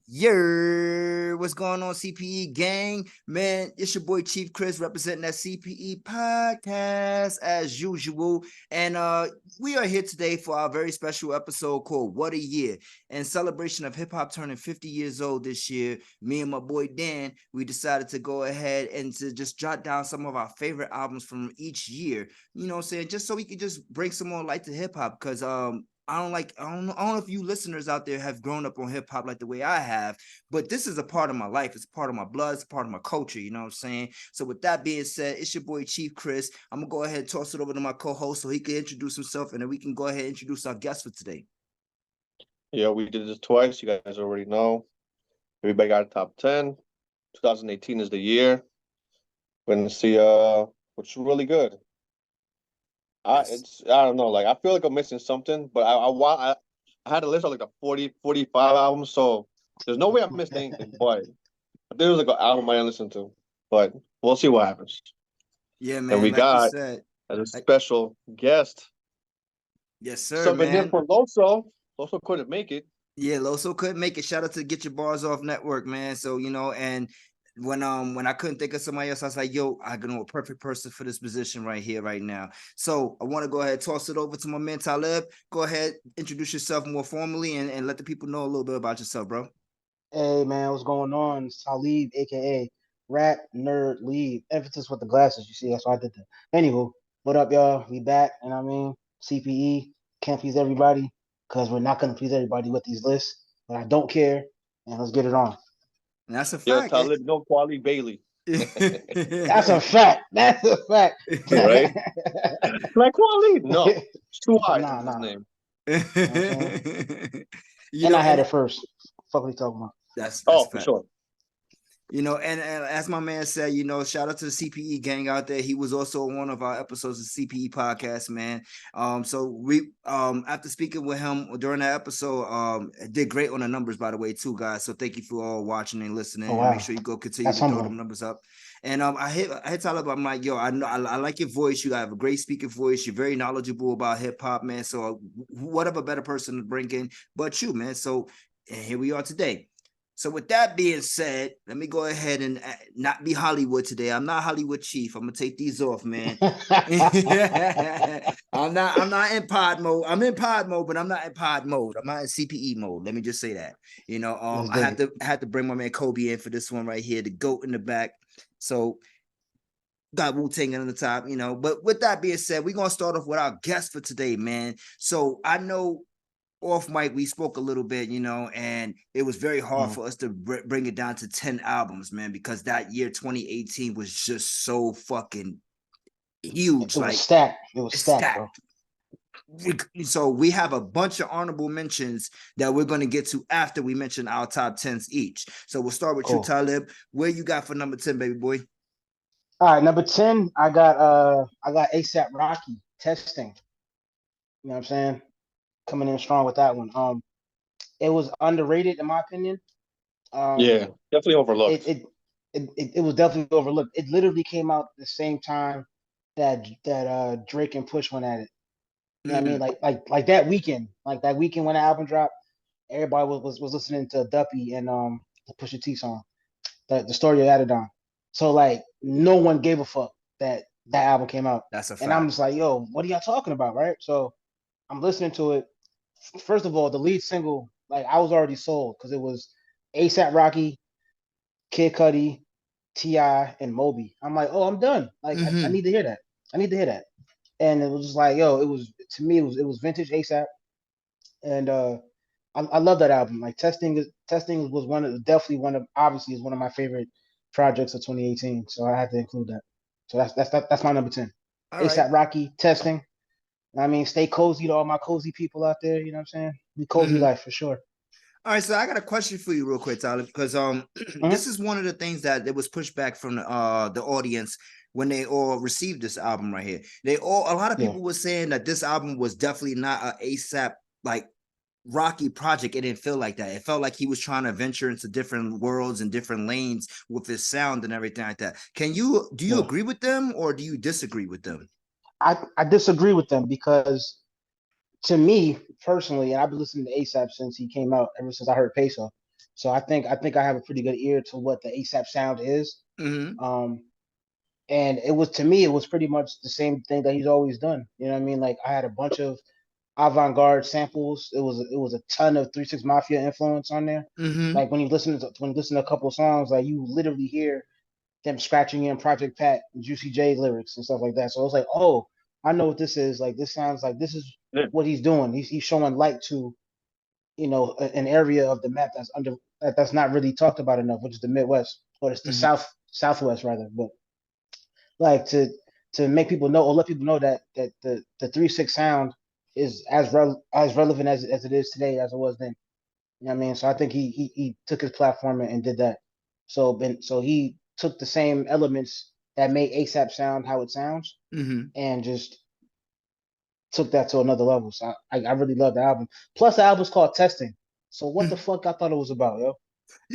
What's going on, CPE gang? Man, it's your boy Chief Chris representing that CPE podcast as usual. And we are here today for our very special episode called What a Year. In celebration of hip hop turning 50 years old this year, me and my boy Dan, we decided to go ahead and to just jot down some of our favorite albums from each year. You know what I'm saying? Just so we could just bring some more light to hip hop because I don't know if you listeners out there have grown up on hip hop like the way I have, but this is a part of my life. It's a part of my blood. It's a part of my culture. You know what I'm saying? So with that being said, it's your boy Chief Chris. I'm gonna go ahead and toss it over to my co-host so he can introduce himself, and then we can go ahead and introduce our guest for today. Yeah, we did this twice. You guys already know. Everybody got a top 10. 2018 is the year. We're gonna see what's really good. Yes. I don't know, like I feel like I'm missing something, but I had a list of like the 40, 45 albums, so there's no way I missed anything. But there was like an album I didn't listen to. But we'll see what happens. Yeah, And man. we Like you got said, as a like, special guest, yes, sir, subbing in man. for Loso. Loso couldn't make it. Yeah, Loso couldn't make it. Shout out to Get Your Bars Off Network, man. So and when I couldn't think of somebody else, I was like, yo, I know a perfect person for this position right here, right now. So I want to go ahead and toss it over to my man Talib. Go ahead, introduce yourself more formally and let the people know a little bit about yourself, bro. Hey man, what's going on? It's Talib, aka Rap Nerd Lead. Emphasis with the glasses, you see, that's why I did that. Anywho, what up, y'all? We back, and I mean, CPE can't please everybody because we're not gonna please everybody with these lists. But I don't care, and let's get it on. And that's a Yo, fact. Talib, no Quali Bailey. That's a fact. That's a fact. Right? Like Quali? No. It's too high. Nah, His nah. name. You know what I'm saying? you And know, I had and it first. Fuck what you talking about? that's Oh, a for fact. sure. And as my man said, shout out to the CPE gang out there. He was also on one of our episodes of CPE podcast, man. So we after speaking with him during that episode, did great on the numbers, by the way, too, guys. So thank you for all watching and listening, Oh and make wow, sure you go continue that's to throw them humbling. numbers up. And I hit Tyler, I'm like, yo, I know I like your voice. You have a great speaking voice. You're very knowledgeable about hip hop, man. So whatever better person to bring in but you, man. So and here we are today. So with that being said, let me go ahead and not be Hollywood today. I'm not Hollywood Chief. I'm gonna take these off, man. I'm not in pod mode. I'm in pod mode, but I'm not in pod mode. I'm not in CPE mode. Let me just say that. Let's I dig had it. to bring my man Kobe in for this one right here, the goat in the back. So got Wu-Tang on the top, But with that being said, we're gonna start off with our guest for today, man. So I know off mic we spoke a little bit, and it was very hard for us to bring it down to 10 albums, man, because that year 2018 was just so fucking huge, It was like stacked. It was stacked, bro. stacked. So we have a bunch of honorable mentions that we're going to get to after we mention our top 10s each. So we'll start with you, Cool. Talib. Where you got for number 10, baby boy? All right, number 10, I got ASAP Rocky testing. You know what I'm saying? Coming in strong with that one. It was underrated in my opinion. Um, Yeah, definitely it overlooked. it it was definitely overlooked. It literally came out the same time that Drake and Push went at it. You know what I mean? Mm-hmm. Like that weekend, when the album dropped, everybody was listening to Duppy and the Pusha T song, the story of Adidon. So like no one gave a fuck that album came out, That's a and I'm fact. just like, yo, what are y'all talking about, right? So I'm listening to it. First of all, the lead single, like I was already sold because it was ASAP Rocky, Kid Cudi, T.I., and Moby. I'm like, oh, I'm done. Like I Mm-hmm. need to hear that. I need to hear that. And it was just like, yo, it was to me, it was vintage ASAP, and I love that album. Like testing was definitely one of obviously is one of my favorite projects of 2018. So I had to include that. So that's my number 10. All right. ASAP Rocky testing. I mean, stay cozy to all my cozy people out there. You know what I'm saying? Be cozy Mm-hmm. life for sure. All right, so I got a question for you real quick, Tyler, because this Mm-hmm. is one of the things that was pushed back from the audience when they all received this album right here. A lot of Yeah. people were saying that this album was definitely not a ASAP like Rocky project. It didn't feel like that. It felt like he was trying to venture into different worlds and different lanes with his sound and everything like that. Do you Yeah. agree with them or do you disagree with them? I disagree with them because to me personally, and I've been listening to ASAP since he came out, ever since I heard Peso. So I think I have a pretty good ear to what the ASAP sound is. Mm-hmm. And it was, to me, it was pretty much the same thing that he's always done. You know what I mean? Like I had a bunch of avant-garde samples. It was a ton of 3 6 Mafia influence on there. Mm-hmm. Like when you listen to a couple of songs, like you literally hear them scratching in Project Pat and Juicy J lyrics and stuff like that. So I was like, oh, I know what this is. Like this sounds like this is Yeah. what he's doing. He's showing light to, an area of the map that's not really talked about enough, which is the Midwest, or it's the Mm-hmm. Southwest rather. But like to make people know, or let people know that the 3 6 sound is as relevant as it is today as it was then. You know what I mean? So I think he took his platform and did that. So he took the same elements that made ASAP sound how it sounds, Mm-hmm. and just took that to another level. So I really love the album. Plus the album's called Testing. So what the fuck I thought it was about, yo?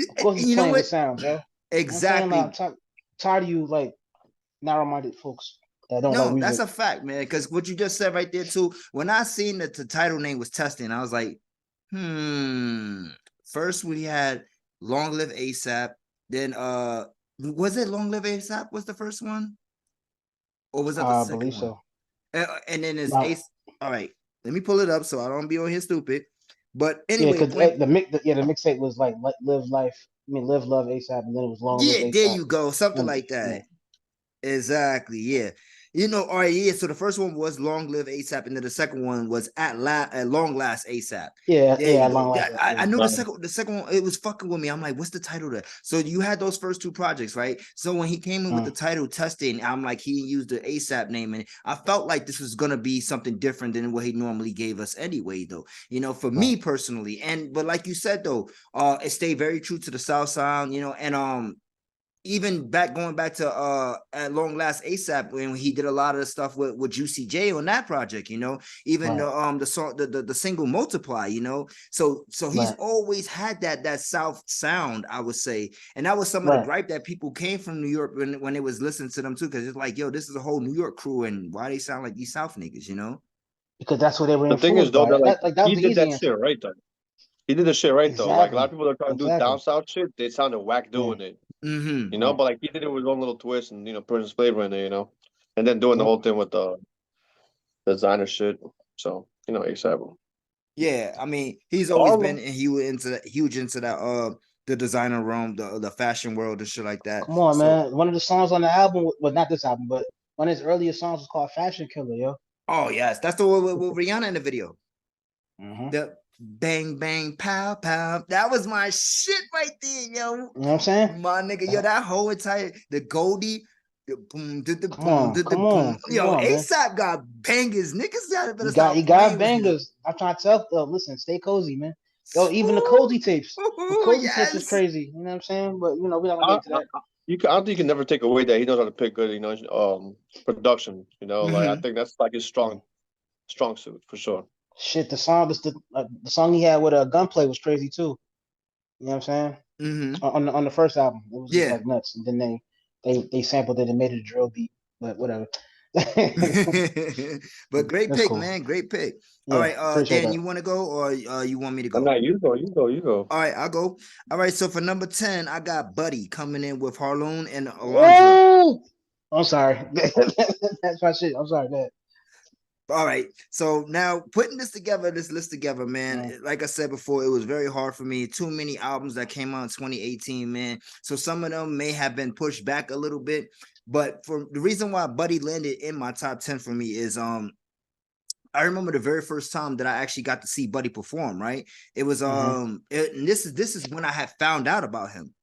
Of course it's You know playing what? with sounds, yo. You know what I'm saying? Like Exactly. tired of you like narrow-minded folks that don't like No, that's music. a fact, man. Because what you just said right there too. When I seen that the title name was Testing, I was like, hmm. First we had Long Live ASAP. Then was it Long Live ASAP? Was the first one, or was that the I second believe one? so. And then it's No, Ace. All right, let me pull it up so I don't be on here stupid. But yeah, anyway, because point. the mixtape was like live life. I mean, live love ASAP, and then it was long live Yeah, there ASAP. you go, something And like yeah, that. Exactly. Yeah. All right. Yeah. So the first one was Long Live ASAP, and then the second one was at Long Last ASAP. yeah, There yeah. you At go. long last, I yeah. knew the Right. second one. It was fucking with me. I'm like, what's the title there? So you had those first two projects, right? So when he came in with the Mm, title Testing, I'm like, he used the ASAP name, and I felt like this was gonna be something different than what he normally gave us anyway, though. For right. me personally, but like you said though, it stayed very true to the South Sound, and even going back to at Long Last ASAP, when he did a lot of the stuff with Juicy J on that project, even Right, the song, the single Multiply, so he's right, always had that South sound, I would say. And that was some of the right. gripe that people came from New York when they was listening to them too, because it's like, yo, this is a whole New York crew, and why they sound like these South niggas. Because that's what they were The thing is influenced though by. that like That was he the did easy that shit answer. right though. He did the shit right though. Like a lot of Exactly, people are trying to do down exactly. south shit, they sounded whack Yeah, doing it. Mm-hmm. right. But like he did it with his own little twist and putting his flavor in there, and then doing the Yep. whole thing with the designer shit. So, ASAP. Yeah, I mean, he's always All been of huge into that the designer realm, the fashion world and shit like that. Come on, So, man. One of the songs on the album, well, not this album, but one of his earlier songs was called "Fashion Killer," yo. oh yes, that's the one with Rihanna in the video. Hmm. The bang bang pow pow. That was my shit right there, yo. You know what I'm saying? My nigga, yo, Uh, that whole entire the Goldie, the boom, the Come boom, on, the come boom. on, come Yo, on, man. ASAP got bangers. Niggas better He stop got playing with him. bangers. I'm trying to tell. Listen, stay cozy, man. Yo, even the cozy tapes. The Ooh, cozy tapes was yes. crazy. You know what I'm saying? But we're not gonna get I, into I, that. I don't think you can never take away that he knows how to pick good, production. Like I Mm-hmm. think that's like his Yeah. strong suit for sure. Shit, the song he had with a gunplay was crazy too. You know what I'm saying? Mm-hmm. On the first album, it was just Yeah. like nuts. And then they sampled it and made it a drill beat. But whatever. But great That's pick, cool. man. Great pick. All Yeah, right, appreciate Dan, that. you want to go or you want me to I'm go? not. You go. You go. You go. All right, I'll go. All right, so for number 10, I got Buddy coming in with Harloon and Alondra. Whoa! I'm sorry. That's my shit. I'm sorry, man. All right. So now putting this list together, man. Mm, Like I said before, it was very hard for me. Too many albums that came out in 2018, man. So some of them may have been pushed back a little bit. But for the reason why Buddy landed in my top 10 for me is I remember the very first time that I actually got to see Buddy perform, right? It was mm-hmm, and this is when I had found out about him.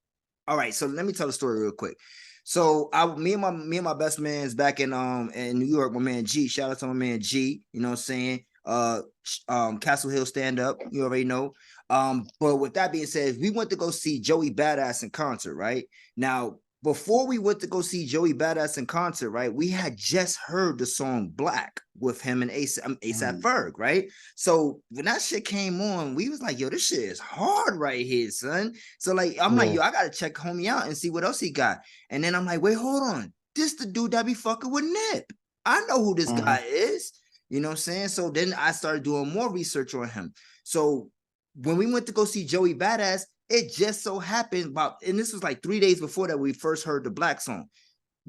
All right, so let me tell the story real quick. So me and my best man's back in New York, my man G. Shout out to my man G, you know what I'm saying? Castle Hill stand up, you already know. But with that being said, we went to go see Joey Badass in concert, right? Now, before we went to go see Joey Badass in concert, right? We had just heard the song Black with him and ASAP mm, Ferg, right? So when that shit came on, we was like, yo, this shit is hard right here, son. So like, I'm like, yeah. yo, I gotta check homie out and see what else he got. And then I'm like, wait, hold on. This the dude that be fucking with Nip. I know who this Mm-hmm, guy is. You know what I'm saying? So then I started doing more research on him. So when we went to go see Joey Badass, it just so happened and this was like 3 days before that we first heard the Black song.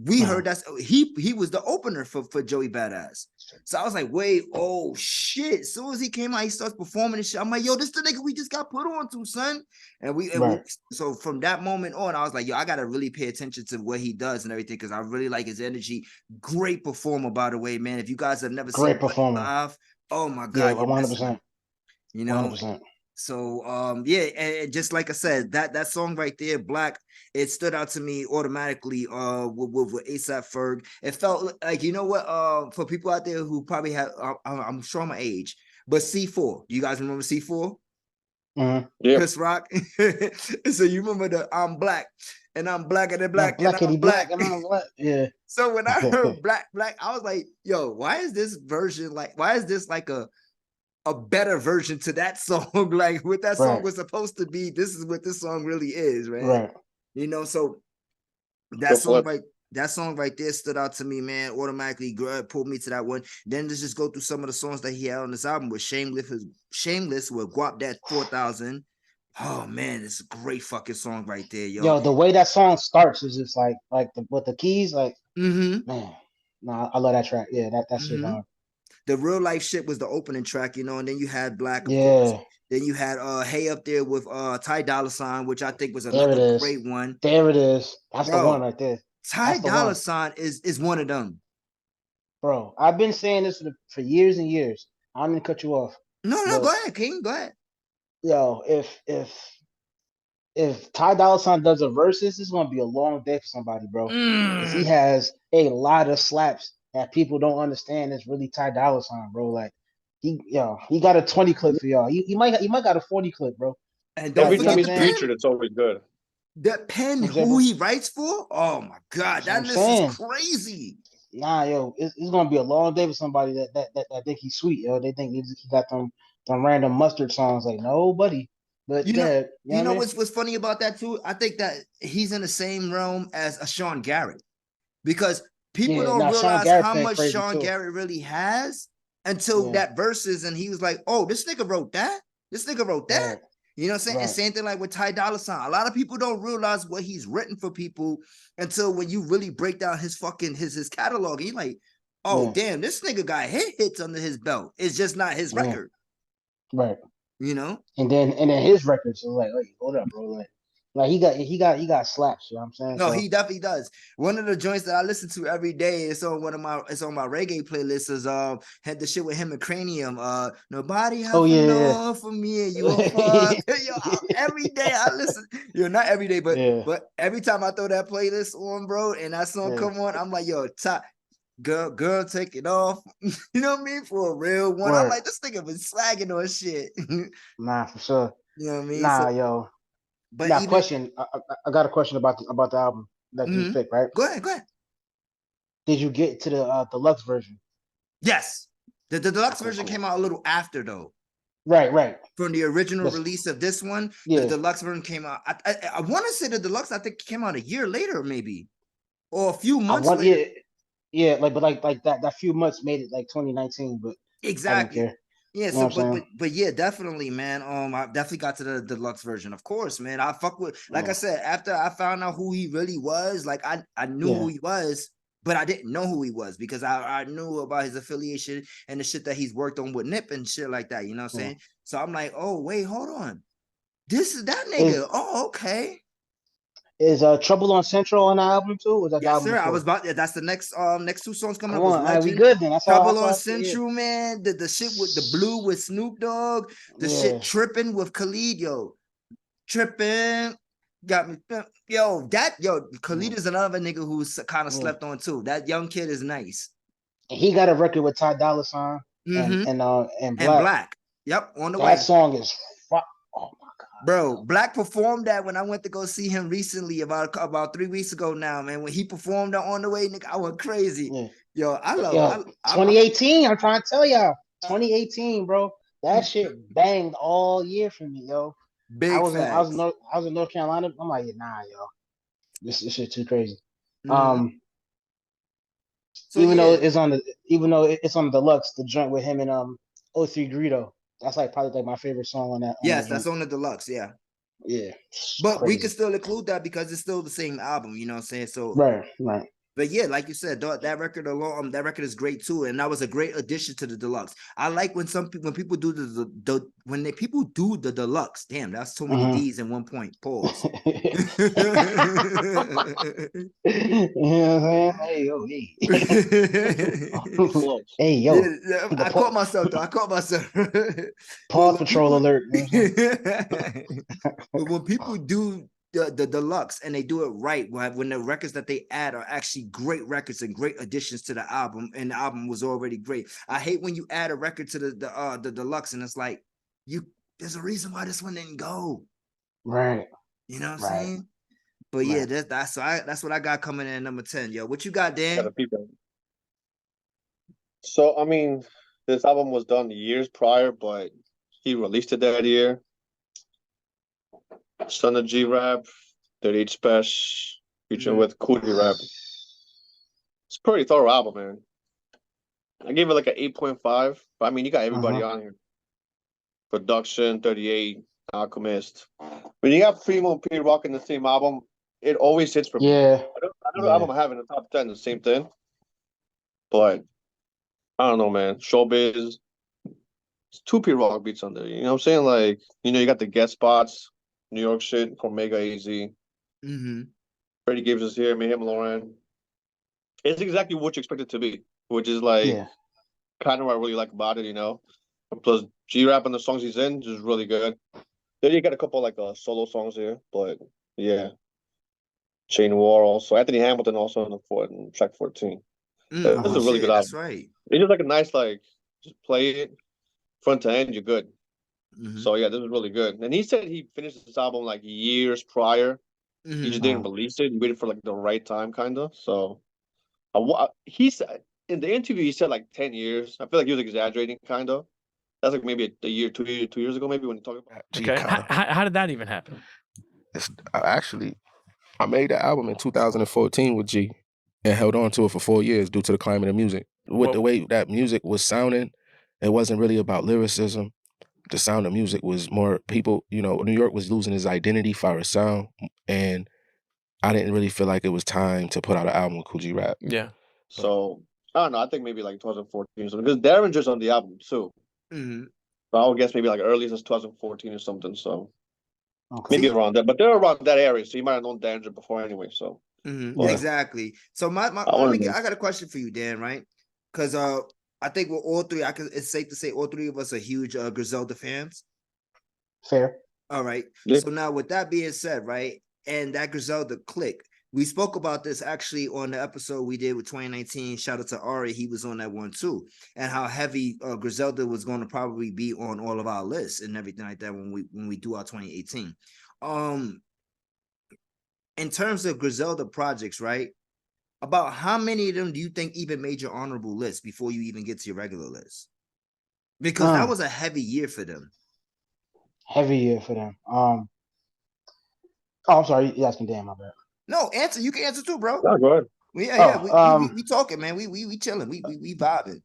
We heard that he was the opener for Joey Badass. So I was like, wait, oh shit. As soon as he came out, he starts performing and shit. I'm like, yo, this the nigga we just got put on to, son. And we so from that moment on, I was like, yo, I gotta really pay attention to what he does and everything because I really like his energy. Great performer, by the way, man. If you guys have never seen Buddy live, oh my god, yeah, 100%. You know, 100%. So yeah, and just like I said, that song right there, Black, it stood out to me automatically with ASAP Ferg. It felt like, you know what, for people out there who probably have I'm sure my age, but C4, you guys remember C4? Mm-hmm. Yeah. Chris Rock. So you remember the I'm black and I'm blacker than black and I'm black and I'm black. Yeah. So when I heard black, I was like, yo, why is this like a better version to that song? Like what that song was supposed to be, this is what this song really is, right? Right. You know, so that song right there stood out to me, man. Automatically pulled me to that one. Then let's just go through some of the songs that he had on this album with Shameless with Guap That 4000. Oh man, it's a great fucking song right there, yo. The way that song starts is just like with the keys, like man. Nah, I love that track. Yeah, that shit on. The Real Life shit was the opening track, you know, and then you had Black, of course. Then you had Hey Up There with Ty Dolla $ign, which I think was another great one. There it is. That's the one right there. Ty Dolla $ign is one of them. Bro, I've been saying this for years and years. I'm gonna cut you off. No, go ahead, King. Go ahead. Yo, if Ty Dolla $ign does a versus, it's gonna be a long day for somebody, bro. Because he has a lot of slaps that people don't understand. It's really Ty Dolla $ign, bro. Like he got a 20 clip for y'all. He might got a 40 clip, bro. And every time he's featured, it's always good. That pen, who he writes for? Oh my god, that list is crazy. Nah, yo, it's gonna be a long day for somebody that think he's sweet, yo. They think he got them random mustard songs. Like, no, buddy. But you know what's funny about that too? I think that he's in the same realm as a Sean Garrett, because people don't realize how much Sean Garrett really has until that verses, and he was like, "Oh, this nigga wrote that. This nigga wrote that." Right. You know what I'm saying? Right. And same thing like with Ty Dolla $ign. A lot of people don't realize what he's written for people until when you really break down his fucking his catalog. You're like, oh damn, this nigga got hits under his belt. It's just not his record. Right. You know? And then his records are like, wait, hold up, bro. Like he got slaps, you know what I'm saying? No, he definitely does. One of the joints that I listen to every day is on it's on my reggae playlist is had the shit with him and Cranium. Nobody have to know for me and you a fuck. Yo, every day I listen. Not every day, but every time I throw that playlist on, bro, and that song come on, I'm like, yo, girl, take it off. You know what I mean? For a real one. I'm like, this nigga was swagging on shit. Nah, for sure. You know what I mean? Nah, yo. But now, question. I got a question about the album that you picked, right? Go ahead. Did you get to the deluxe version? Yes. The deluxe version came out a little after, though. Right. From the original release of this one, the deluxe version came out. I want to say the deluxe, I think, came out a year later, maybe, or a few months later. Yeah, like that few months made it like 2019, but exactly. I didn't care. Yeah, so but yeah, definitely, man. I definitely got to the deluxe version, of course, man. I fuck with, like I said, after I found out who he really was, like I knew who he was, but I didn't know who he was because I knew about his affiliation and the shit that he's worked on with Nip and shit like that. You know what I'm saying? So I'm like, oh wait, hold on, this is that nigga. Okay. Is Trouble on Central on the album too? Was that yes, sir. Before? I was about. That's the next two songs coming up. All right, we good then. That's Trouble on Central, man. The shit with the Blue with Snoop Dogg. The shit Tripping with Khalid, yo. Tripping got me. Khalid is another nigga who's kind of slept on too. That young kid is nice. He got a record with Ty Dolla $ign and Black. Yep, on the way. That song is. Oh my god, bro! Black performed that when I went to go see him recently, about 3 weeks ago now, man. When he performed that on the way, nigga, I went crazy. Yo, I love 2018. I'm trying to tell y'all, 2018, bro. That shit banged all year for me, yo. I was in North Carolina. I'm like, nah, yo, this shit too crazy. So even though it's on the deluxe, the joint with him and O3 Greedo. That's like probably like my favorite song on that. Yes, that's on the deluxe. Yeah. Yeah, it's But we can crazy. still include that because it's still the same album, you know what I'm saying? So Right, right. but yeah, like you said, that record alone, that record is great too, and that was a great addition to the deluxe. I like when people do people do the deluxe. Damn, that's so many Mhm. D's in one point. Pause. You know what I'm saying? Hey, yo, hey. Close. Hey, Yeah, yo. yeah, The I caught myself though. I caught myself. But Pause when Patrol people, alert. You know what I'm but when people do the deluxe and they do it right, when the records that they add are actually great records and great additions to the album, and the album was already great. I hate when you add a record to the deluxe and it's like there's a reason why this one didn't go. Right, You know what I'm right, saying? But yeah, right. that's what I got coming in at number 10. Yo, what you got, Gotta Dan? peep it. So I mean, this album was done years prior, but he released it that year. Son of G Rap, 38 Special, featuring Mm, with Cootie Rap. It's a pretty thorough album, man. I gave it like an 8.5. But I mean, you got everybody Uh-huh. on here. Production, 38, Alchemist. When you got Primo and P Rock in the same album, it always hits for me. Yeah, Another yeah. album I have in the top 10, the same thing. But I don't know, man. Showbiz, it's two P Rock beats on there. You know what I'm saying? Like, you got the guest spots, New York shit, Omega AZ. mm-hmm. Freddie Gibbs is here, Mayhem Lauren. It's exactly what you expect it to be, which is like Yeah. kind of what I really like about it. And plus, G Rap and the songs he's in is really good. Then you got a couple like solo songs here, but yeah, Chain War also. Anthony Hamilton also in track 14. This is Oh Uh-huh. a really good shit, that's album. right. It's just like a nice like just play it front to end, you're good. Mm-hmm. So yeah, this is really good. And he said he finished this album like years prior. He Mm-hmm. just didn't Uh-huh. release it. He waited for like the right time, kind of. So he said in the interview he said like 10 years. I feel like he was exaggerating, kind of. That's like maybe a year, 2 years ago, maybe when he talked about. G Okay. kind of. How did that even happen? Actually, I made the album in 2014 with G and held on to it for 4 years due to the climate of music. With the Well, way that music was sounding, it wasn't really about lyricism. The sound of music was more people, New York was losing its identity for its sound. And I didn't really feel like it was time to put out an album with Cool G Rap. yeah. But So I don't know. I think maybe like 2014 or something because Derringer's on the album too. Mm-hmm. So I would guess maybe like early as 2014 or something. So Okay. maybe See, around that, but they're around that area, so you might have known Derringer before anyway. So, but Yeah. exactly. So I let want me to get know. I got a question for you, Dan, right? Because I think we're all three, it's safe to say all three of us are huge Griselda fans. Fair. All right. Yeah. So now with that being said, right, and that Griselda click, we spoke about this actually on the episode we did with 2019. Shout out to Ari, he was on that one too, and how heavy Griselda was going to probably be on all of our lists and everything like that when we do our 2018. In terms of Griselda projects, right? About how many of them do you think even made your honorable list before you even get to your regular list? Because that was a heavy year for them. Heavy year for them. Oh, I'm sorry. You asking Dan, my bad. No, answer. You can answer too, bro. No, go ahead. Yeah. Oh, We talking, man. We chilling. We vibing.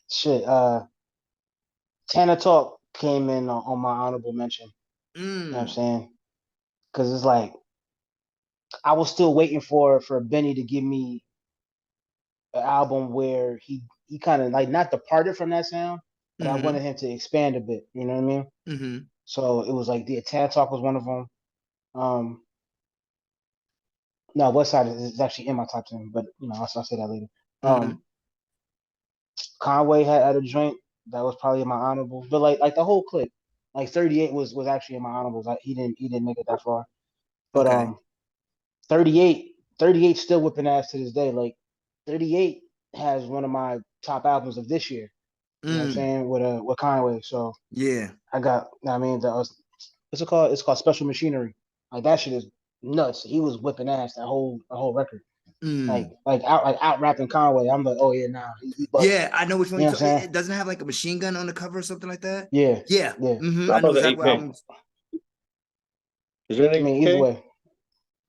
shit. Tana Talk came in on my honorable mention. You know what I'm saying? Because it's like I was still waiting for Benny to give me an album where he kind of like not departed from that sound, but I wanted him to expand a bit. You know what I mean? Mm-hmm. So it was like the Tana Talk was one of them. No, West Side is actually in my top 10, but I'll say that later. Mm-hmm. Conway had a joint that was probably in my honorables, but like the whole clip, like 38 was actually in my honorables. He didn't make it that far, but Okay. 38 still whipping ass to this day. Like 38 has one of my top albums of this year. You know what I'm saying with Conway. So Yeah. I got. I mean, what's it called? It's called Special Machinery. Like that shit is nuts. He was whipping ass that whole record. Out rapping Conway. I'm like, oh yeah, nah, he busting. Yeah, I know which one You you know what I'm saying? it doesn't have like a machine gun on the cover or something like that. Yeah, Yeah. yeah. Mm-hmm. I I thought know it was exactly what 8K. album. Is there an I mean, either 8K? way,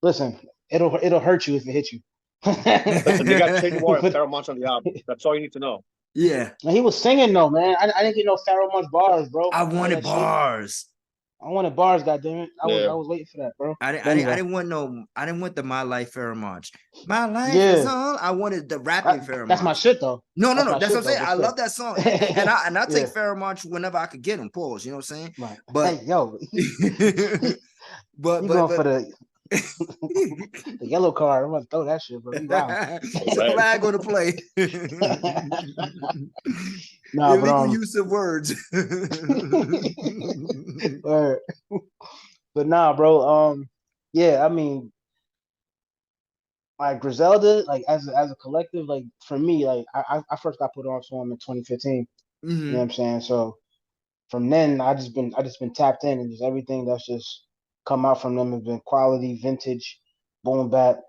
listen, it'll hurt you if it hits you. Listen, they got Chain War and But Paramount on the album. That's all you need to know. Yeah. he was singing though, man. I didn't get no Pharaoh Munch bars, bro. I None of wanted that shit. bars. I wanted bars, goddammit. I Yeah. was waiting for that, bro. I But anyway, didn't want I didn't want the My Life Pharomonch. My life is yeah, all. I wanted the rapping that's my Pharomonch. shit though. No, That's my that's what shit I'm though. saying. But I still, love that song, and I take yeah, Pharomonch whenever I could get them. Pause. You know what I'm saying? right. But Hey, yo, but you but going for but the yellow card? I'm gonna throw that shit, bro. You wild. it's a Right. flag on the play. Nah, but Illegal use of words. Word. But nah, bro. Yeah, I mean, like Griselda, like as a collective, like for me, like I first got put on to him in 2015. You know what Hmm. I'm saying? So from then, I just been tapped in, and just everything that's just come out from them has been quality, vintage, boom bap,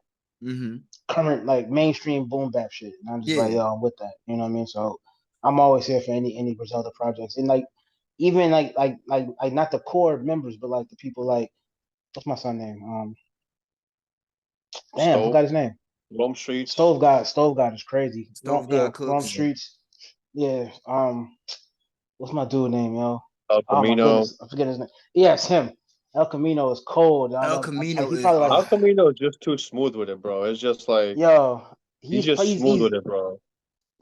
Hmm. current like mainstream boom bap shit. And I'm just like, Yeah. yo, I'm with that. You know what I mean? So I'm always here for any Griselda projects, and like even like not the core members, but like the people like what's my son name? Damn, I Stove, forgot his name. Rome Streets, Stove God is crazy. Stove Yeah, God Rome cooks. Streets. Yeah. What's my dude name, yo? El Oh my Camino. goodness, I forget his name. Yes, him. El Camino is cold. El Like Camino he is probably like El Camino is just too smooth with it, bro. It's just like yo. he's just smooth with it, bro.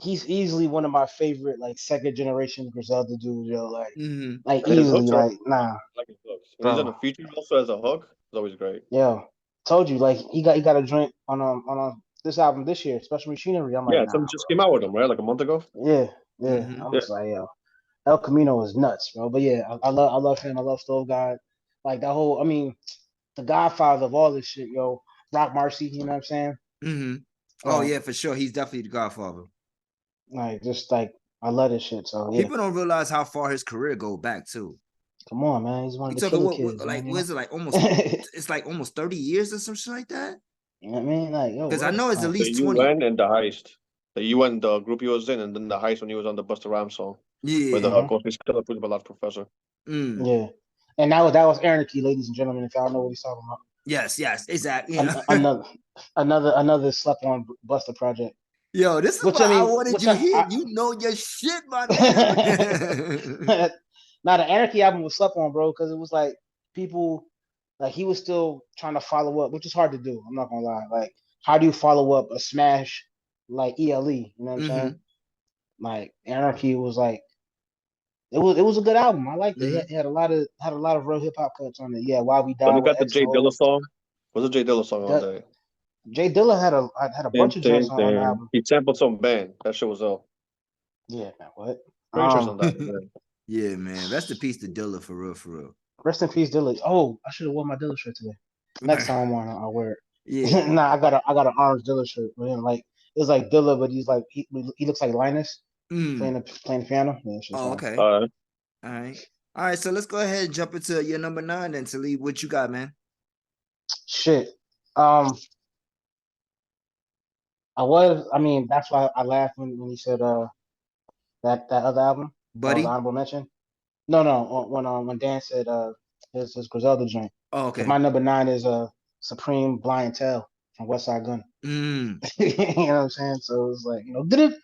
He's easily one of my favorite like second generation Griselda dudes, yo. hmm Like And his easily, hooks are like nah, like his hooks. When he's on bro. the feature also as a hook, it's always great. Yo, told you like he got a joint on this album this year, Special Machinery. I'm like Yeah, nah, something just came out with him, right? Like a month ago. bro. Yeah. hmm I'm Yeah. just like yo. El Camino is nuts, bro. But yeah, I love him. I love Stove God. Like that whole, I mean, the Godfather of all this shit, yo. Rock Marcy, you know what I'm saying? hmm Oh Like, yeah, for sure. He's definitely the Godfather. just like I love this shit. So yeah, People don't realize how far his career go back to. come on, man. He's one You of the talking killer what kids, like man. what is it like almost You it's like almost 30 years or some shit like that? know what I mean? Like, yo, Because I what? know it's at Like, The least 20. UN and the heist. The UN, the group he was in, and then the heist when he was on the Busta Rhymes song with the Yeah. uh-huh. Ghostface Killer, Pretty Much Professor. Mm. Yeah. And that was Anarchy, ladies and gentlemen, if y'all know what he's talking about. Yes, exactly. Yeah. Another slept on Buster project. Yo, this is Which why I I mean, wanted which you here. I You know your shit, my nigga. now the Anarchy album was slept on, bro, because it was like people like he was still trying to follow up, which is hard to do. I'm not gonna lie. Like, how do you follow up a smash like ELE? You know what I'm saying? hmm Like Anarchy was like it was a good album. I liked it. hmm It had a lot of real hip hop cuts on it. Yeah, Why We Then Die he with got the X Jay Dilla Hole. song. What's the Jay Dilla song on there? Jay Dilla had a bunch of joints on the album. He sampled some band. That shit was Yeah, man, what? pretty sure it's on that one. Man. Yeah, man. Rest in peace to Dilla for real, for real. Rest in peace, Dilla. Oh, I should have worn my Dilla shirt today. Next time I'm on, I'll wear Yeah. it. Nah, I got an orange Dilla shirt with him. Like it's like Dilla, but he's like he looks like Linus Mm. playing the piano. Yeah, shit's Oh, fine. okay. Uh, All right. All right. So let's go ahead and jump into your number 9 then, Talib. What you got, man? Shit. I mean, that's why I laughed when he said that other album that was Buddy? honorable mention. No, when Dan said his Griselda joint. Oh, Because okay. my number 9 is Supreme Blind Tell from West Side Gun. Mm. You know what I'm saying? So it's like, did it?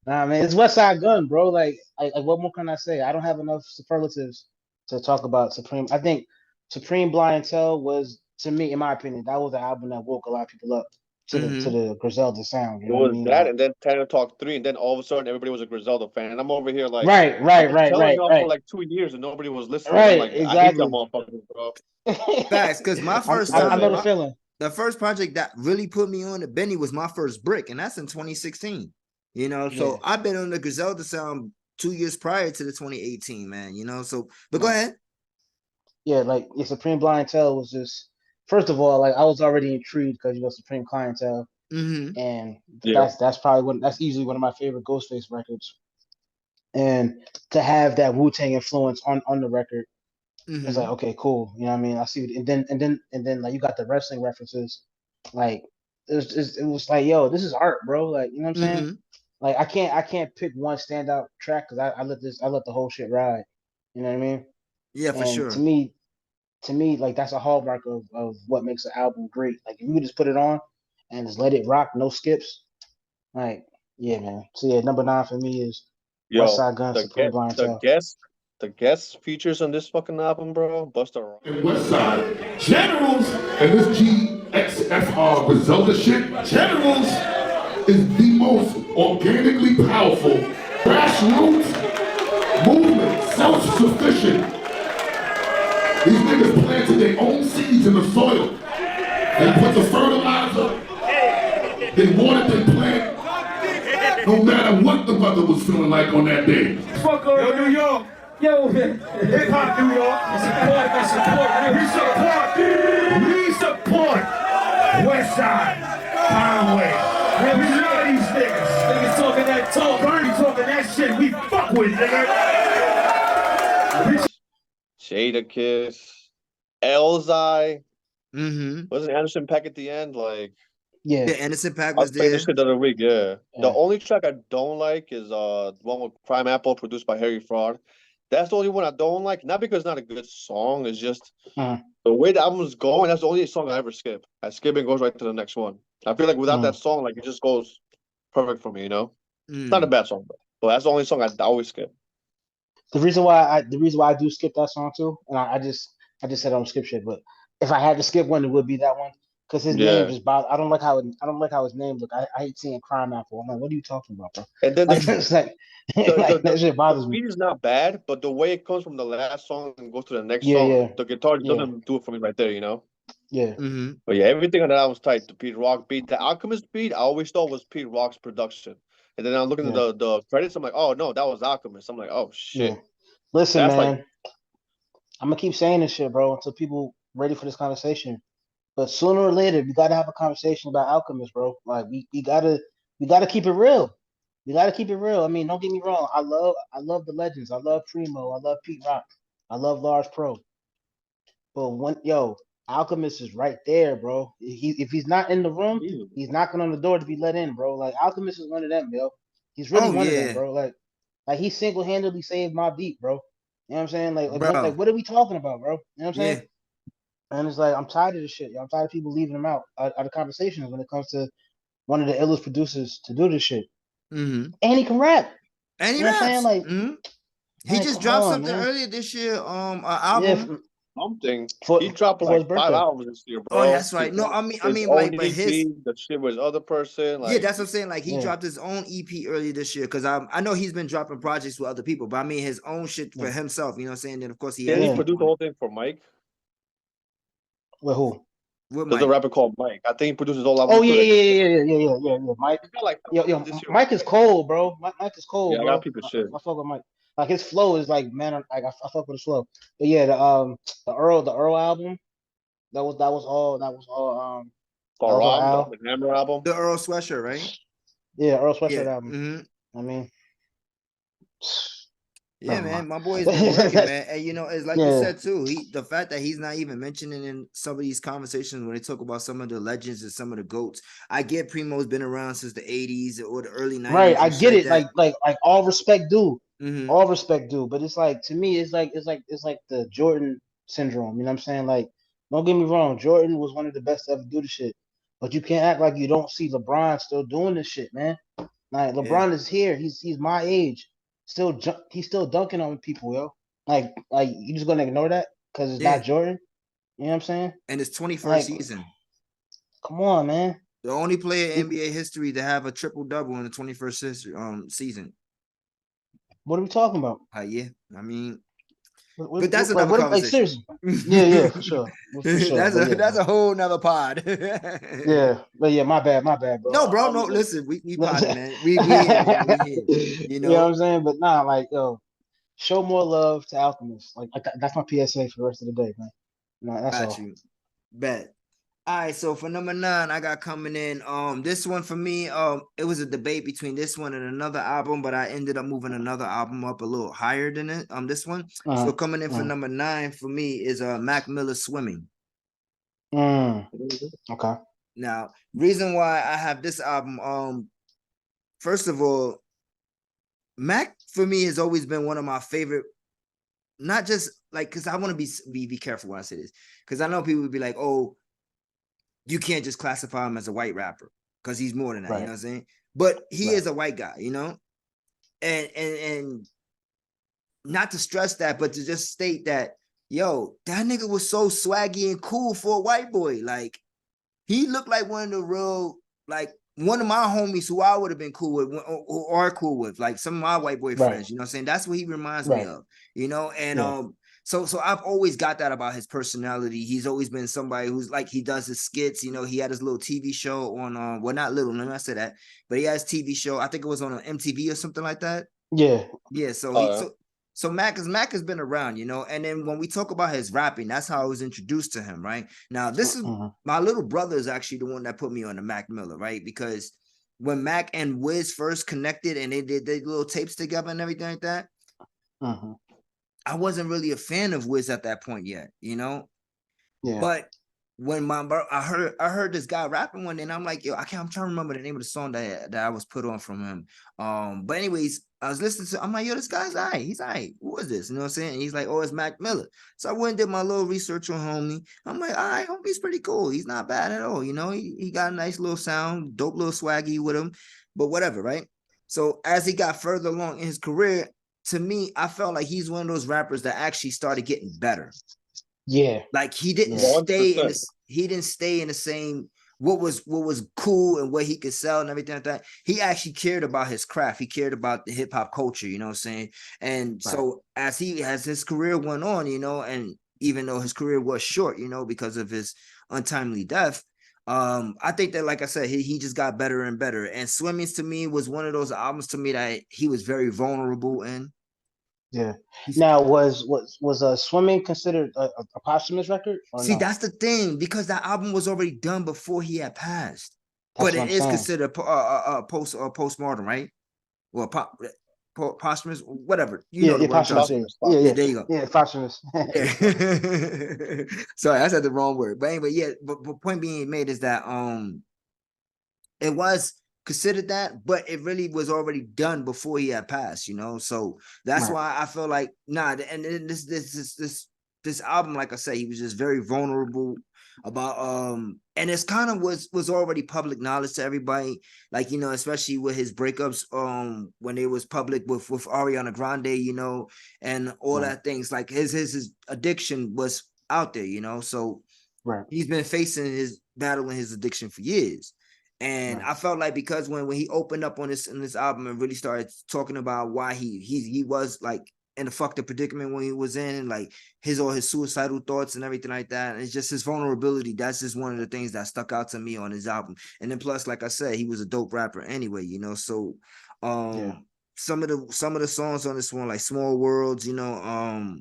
Nah, man, it's West Side Gun, bro. Like, what more can I say? I don't have enough superlatives to talk about Supreme. I think Supreme Blind Tell was, to me, in my opinion, that was the album that woke a lot of people up to hmm the Griselda sound. You it know what I was mean? that, Like, and then Tanner Talk 3, and then all of a sudden everybody was a Griselda fan. And I'm over here like, right, I've right, been right, telling right, y'all for right, like 2 years and nobody was listening. I'm right. like, I hate y'all Exactly. motherfuckers, bro. Facts. Because my I, first I, time, I know Listen, the feeling. the first project that really put me on to Benny was my first brick, and that's in 2016. Yeah, So I've been on the Griselda sound 2 years prior to the 2018, man. So but go right. ahead. Yeah, like yeah, Supreme Blind Tell was just first of all, like I was already intrigued because Supreme Clientele, Mm-hmm. and yeah, that's easily one of my favorite Ghostface records. And to have that Wu Tang influence on the record, it's like Mm-hmm. okay, cool. You know what I mean? I see, and then like you got the wrestling references, like it was like yo, this is art, bro. Like you know what I'm saying? Mm-hmm. Like I can't pick one standout track because I let the whole shit ride. You know what I mean? Yeah, for And sure. to me, like that's a hallmark of what makes an album great. Like if you just put it on and just let it rock, no skips. Like yeah, man. So yeah, number 9 for me is West yo, Side Gun, Supreme the Clientele. guest, the guest features on this fucking album, bro. Busta Rhymes. And West Side. Generals and this GXFR Griselda shit. Generals is the most organically powerful grassroots movement, self-sufficient. These niggas planted their own seeds in the soil. They put the fertilizer. They watered their plant. No matter what the weather was feeling like on that day. Fuck yo, New York. Yo, hip hop New York. We support West Side, Conway. Man, we love these niggas. Niggas talking that talk. Bernie talking that shit. We fuck with, nigga. Jada Kiss, Elzai. Mm-hmm. Wasn't Anderson Paak at the end? Like, Yeah. The Innocent Pack I was was playing there. this shit the other week. Yeah. The Yeah. only track I don't like is the one with Crime Apple, produced by Harry Fraud. That's the only one I don't like. Not because it's not a good song. It's just the way the album's going. That's the only song I ever skip. I skip and goes right to the next one. I feel like without that song, like it just goes perfect for me. You know, it's not a bad song, but that's the only song I always skip. The reason why I do skip that song too, and I just said I don't skip shit, but if I had to skip one, it would be that one because his name just bothers. I don't like how his name look. I hate seeing Crime Apple. I'm like, what are you talking about, bro? And then Like, it's like, that shit bothers the me. beat is not bad, but the way it comes from the last song and goes to the next Yeah, song, yeah. the guitar Yeah. doesn't do it for me right there. You know. Yeah. Mm-hmm. But yeah, everything on that album's tight. The Pete Rock beat, the Alchemist beat, I always thought was Pete Rock's production. And then I'm looking at the credits, I'm like, oh no, that was Alchemist. I'm like, oh shit. Yeah. Listen, That's man, like, I'm gonna keep saying this shit, bro, until people ready for this conversation. But sooner or later, we gotta have a conversation about Alchemist, bro. Like we gotta keep it real. We gotta keep it real. I mean, don't get me wrong. I love the legends. I love Primo. I love Pete Rock. I love Lars Pro. But Alchemist is right there, bro. If he's not in the room, he's knocking on the door to be let in, bro. Like Alchemist is one of them, yo. He's really one of them, bro. Like he single-handedly saved my beat, bro. You know what I'm saying? Like what are we talking about, bro? You know what I'm saying? And it's like I'm tired of this shit. I'm tired of people leaving him out of conversations when it comes to one of the illest producers to do this shit. Mm-hmm. And he can rap. And he You know what I'm saying? raps. Like, he like, just come dropped on, something man. earlier this year. An album. something. For He dropped his like 5 birthday. albums this year, bro. Oh, that's right. No, I His mean, own like, but EP, his the shit with his other person. Like, yeah, that's what I'm saying. Like he Yeah. dropped his own EP earlier this year because I know he's been dropping projects with other people, but I mean his own shit for Yeah. himself. You know what I'm saying? Then of course he didn't has he produce the whole thing for Mike? With who? with There's a Mike. rapper called Mike. I think he produces all album Oh too. yeah. Mike. He's got like Yo, this year, Mike is cold, bro. Mike is cold, Yeah, I bro. got people shit. I fuck with Mike. Like his flow is like, man, like I fuck with his flow. But yeah, the Earl album, that was all Faram, Al. the Hammer album. The Earl Sweatshirt, right? Yeah, Earl Sweatshirt Yeah. album. Mm-hmm. I mean, Yeah, never man, mind. my boy's been working, man. And you know, it's like you Yeah. said too. The fact that he's not even mentioning in some of these conversations when they talk about some of the legends and some of the goats. I get Primo's been around since the 80s or the early 90s. Right, I and get shit it. like Like all respect due. Mhm. All respect due. But it's like, to me, it's like the Jordan syndrome. You know what I'm saying? Like, don't get me wrong, Jordan was one of the best to ever do the shit. But you can't act like you don't see LeBron still doing this shit, man. Like LeBron is here. He's my age. He's still dunking on people, yo. Like you just gonna ignore that because it's Yeah. not Jordan? You know what I'm saying? And it's 21st Like, season. come on, man. The only player in NBA history to have a triple double in the 21st season. What are we talking about? Yeah, I mean, What, but that's like, another like conversation. seriously. Yeah, for sure. For sure. that's But a whole nother pod. yeah, but yeah, my bad, bro. No, bro, no. Listen, we potted, man. We here, man. We here. You know what I'm saying? But nah, like, yo, show more love to Alchemist. Like that's my PSA for the rest of the day, man. No, that's got all. you. Bet. All right, so for number 9, I got coming in. This one for me, it was a debate between this one and another album, but I ended up moving another album up a little higher than it. This one. So coming in for number 9 for me is Mac Miller Swimming. Okay. Now, reason why I have this album, first of all, Mac for me has always been one of my favorite. Not just like, because I want to be careful when I say this, because I know people would be like, oh, you can't just classify him as a white rapper because he's more than that. Right. You know what I'm saying? But he is a white guy, you know, and not to stress that, but to just state that, yo, that nigga was so swaggy and cool for a white boy. Like, he looked like one of the real, like one of my homies who I would have been cool with or are cool with, like some of my white boy Right. friends, you know what I'm saying? That's what he reminds me Right. of, you know? And Yeah. so I've always got that about his personality. He's always been somebody who's like, he does his skits, you know, he had his little TV show on well, not little, let me not say that, but he has TV show. I think it was on MTV or something like that. Yeah. Yeah, so Oh, he yeah. so Mac has been around, you know, and then when we talk about his rapping, that's how I was introduced to him, right? Now, this is my little brother is actually the one that put me on the Mac Miller, right? Because when Mac and Wiz first connected and they did their little tapes together and everything like that, I wasn't really a fan of Wiz at that point yet, you know. Yeah. But when I heard this guy rapping one day, and I'm like, yo, I'm trying to remember the name of the song that I was put on from him. But anyways, I was listening to, I'm like, yo, this guy's all right. He's all right. Who is this? You know what I'm saying? And he's like, oh, it's Mac Miller. So I went and did my little research on homie. I'm like, all right, homie's pretty cool. He's not bad at all. You know, he got a nice little sound, dope little swaggy with him, but whatever, right? So as he got further along in his career, to me, I felt like he's one of those rappers that actually started getting better. Yeah. Like he didn't Yeah. stay in 100%. this, he didn't stay in the same what was cool and what he could sell and everything like that. He actually cared about his craft. He cared about the hip hop culture, you know what I'm saying? And so as his career went on, you know, and even though his career was short, you know, because of his untimely death, I think that, like I said, he just got better and better. And Swimmings to me was one of those albums to me that he was very vulnerable in. Yeah. Now, was Swimming considered a posthumous record or See, no? that's the thing, because that album was already done before he had passed. That's But what it I'm is saying. considered postmortem, right? Well, posthumous, whatever. You know the Yeah, word I'm trying to posthumous. say. Posthumous, Yeah, Yeah, yeah, there you go. yeah, posthumous. Yeah. Sorry, I said the wrong word. But anyway, yeah. But point being made is that it was considered that, but it really was already done before he had passed, you know. So that's why I feel like and this album, like I said, he was just very vulnerable about and it's kind of was already public knowledge to everybody, like, you know, especially with his breakups when it was public with Ariana Grande, you know, and all that things, like his addiction was out there, you know. So he's been facing battling his addiction for years. And I felt like, because when he opened up on this album and really started talking about why he was like in a fucked up predicament when he was in, like all his suicidal thoughts and everything like that, and it's just his vulnerability. That's just one of the things that stuck out to me on his album. And then plus, like I said, he was a dope rapper anyway, you know. So some of the songs on this one, like Small Worlds, you know,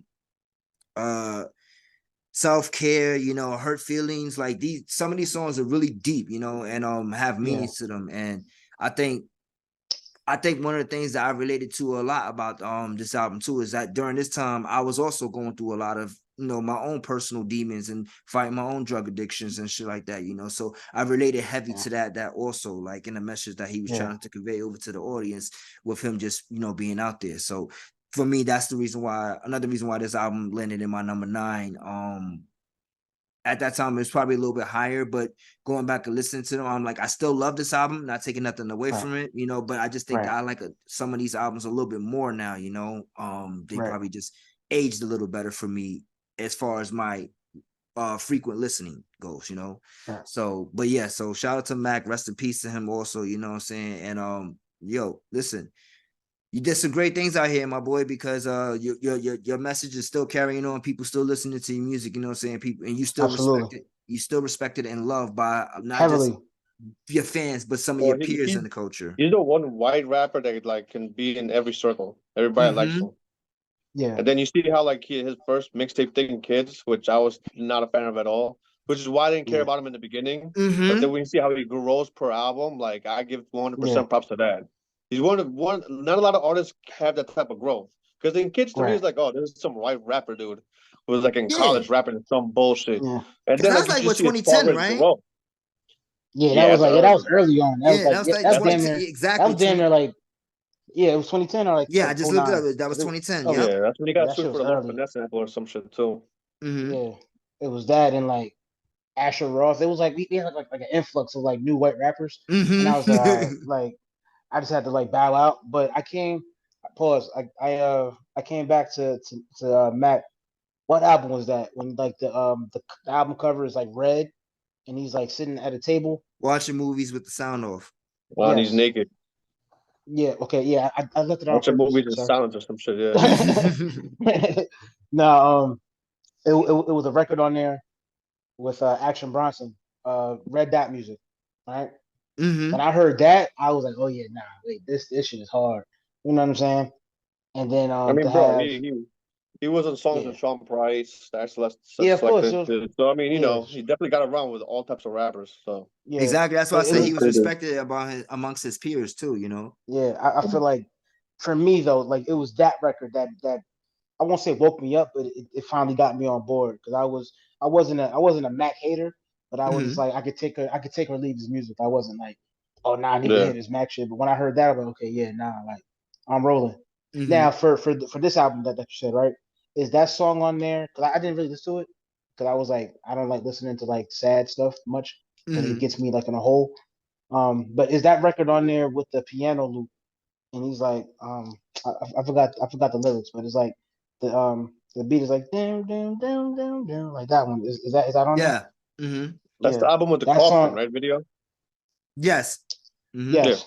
self-care, you know, hurt feelings, like some of these songs are really deep, you know, and have meanings to them. And I think one of the things that I related to a lot about this album too is that during this time I was also going through a lot of, you know, my own personal demons and fighting my own drug addictions and shit like that, you know. So I related heavy to that also, like in the message that he was trying to convey over to the audience, with him just, you know, being out there. So for me, that's another reason why this album landed in my number 9. At that time, it was probably a little bit higher, but going back and listening to them, I'm like, I still love this album, not taking nothing away from it, you know, but I just think I like some of these albums a little bit more now, you know. They probably just aged a little better for me as far as my frequent listening goes, you know. So, but yeah, so shout out to Mac, rest in peace to him also, you know what I'm saying? And yo, listen, you did some great things out here, my boy, because your message is still carrying on. People still listening to your music, you know what I'm saying? People, and you still respected and loved by not just Heavily. your fans, but some of Well, your peers in the culture. he's the one white rapper that like can be in every circle. Everybody likes him. Yeah. And then you see how like his first mixtape Thinking Kids, which I was not a fan of at all, which is why I didn't care about him in the beginning. But then when you see how he grows per album, like I give 100% props to that. He's one. Not a lot of artists have that type of growth. Because in Kids to me is like, oh, this is some white rapper dude who was like in college rapping some bullshit. Yeah. And then That's like you like just what see his 2010, progress right? grow. Yeah, Yeah, that's that was early. early on. That was Yeah, like that was like that was damn 2010, near exactly. that was damn near like it was 2010 or like Yeah, I just looked it 09. up. That was 2010. Oh Yep. Yeah, that's when he yeah, got that shit sued for was the Lord early. Finesse sample or some shit too. Yeah, it was that and like Asher Roth. It was like we had like an influx of like new white rappers, and I was like, all right, like I just had to like bow out. But I came pause. I came back to Mac. What album was that? When like the album cover is like red and he's like sitting at a table. Watching movies with the sound off. When he's Yes. naked. Yeah. Okay. Yeah. I left it on Watching purpose. movies in Sorry. silence or some shit. Yeah. No. It was a record on there with Action Bronson. Red Dot Music. Right. Hmm. When I heard that, I was like, oh yeah, nah, wait, this shit is hard. You know what I'm saying? And then I to mean, bro, have he was on songs yeah, with Sean Price, that's less yeah, of course, selected. So I mean, yeah, he definitely got around with all types of rappers. So yeah. Exactly. That's why I It said was he was respected amongst his peers too. You know. yeah. I feel like for me though, like it was that record that I won't say woke me up, but it finally got me on board because I wasn't a Mac hater, but I was just Hmm. like I could take or leave his music. I wasn't like, oh nah, I need to yeah, hear this Mac shit. But when I heard that, I was like, okay, yeah, nah, like I'm rolling. Now Hmm. for this album that you said, right? Is that song on there? Because I didn't really listen to it because I was like, I don't like listening to like sad stuff much because it Hmm. gets me like in a hole. But is that record on there with the piano loop? And he's like, I forgot the lyrics, but it's like the beat is like down down down down down like that one. Is that on there? Yeah. Hmm. that's Yeah, the album with the that coffin, song. right? Video. Yes. Hmm. Yeah, Yes,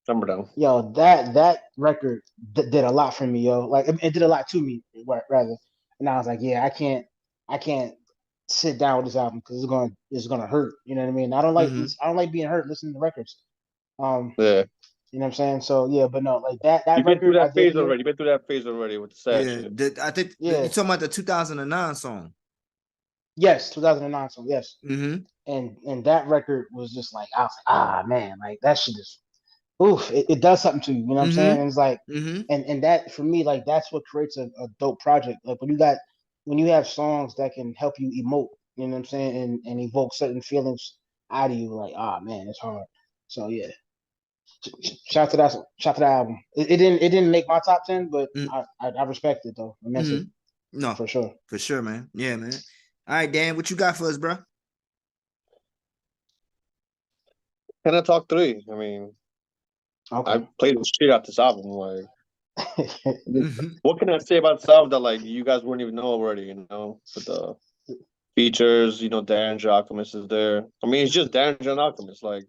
number down. yo, that record did a lot for me, yo. Like it did a lot to me, rather. And I was like, yeah, I can't sit down with this album because it's gonna hurt. You know what I mean? Hmm. I don't like being hurt listening to records. Um, Yeah, you know what I'm saying? So yeah, but no, like that you've been through record I that did phase hear. already. You've been through that phase already with the sad Yeah. shit. I think you Yeah, talking about the 2009 song. yes, 2009 song, yes. Hmm. And that record was just like I was like, ah man, like that shit is oof, it does something to you, you know what I'm saying? Hmm. And it's like Hmm. and that for me, like that's what creates a dope project. Like when you have songs that can help you emote, you know what I'm saying, and evoke certain feelings out of you, like, ah man, it's hard. So yeah. Shout to that album. It didn't make my top 10, but I respect it though Hmm. immensely No, for sure. for sure, man. Yeah, man. All right, Dan, what you got for us, bro? Can I talk three? I mean, I Okay. played the shit out this album. Like, Hmm. what can I say about this album that like you guys wouldn't even know already? You know, with the features, Danger Alchemist is there. I mean, it's just Danger and Alchemist. Like,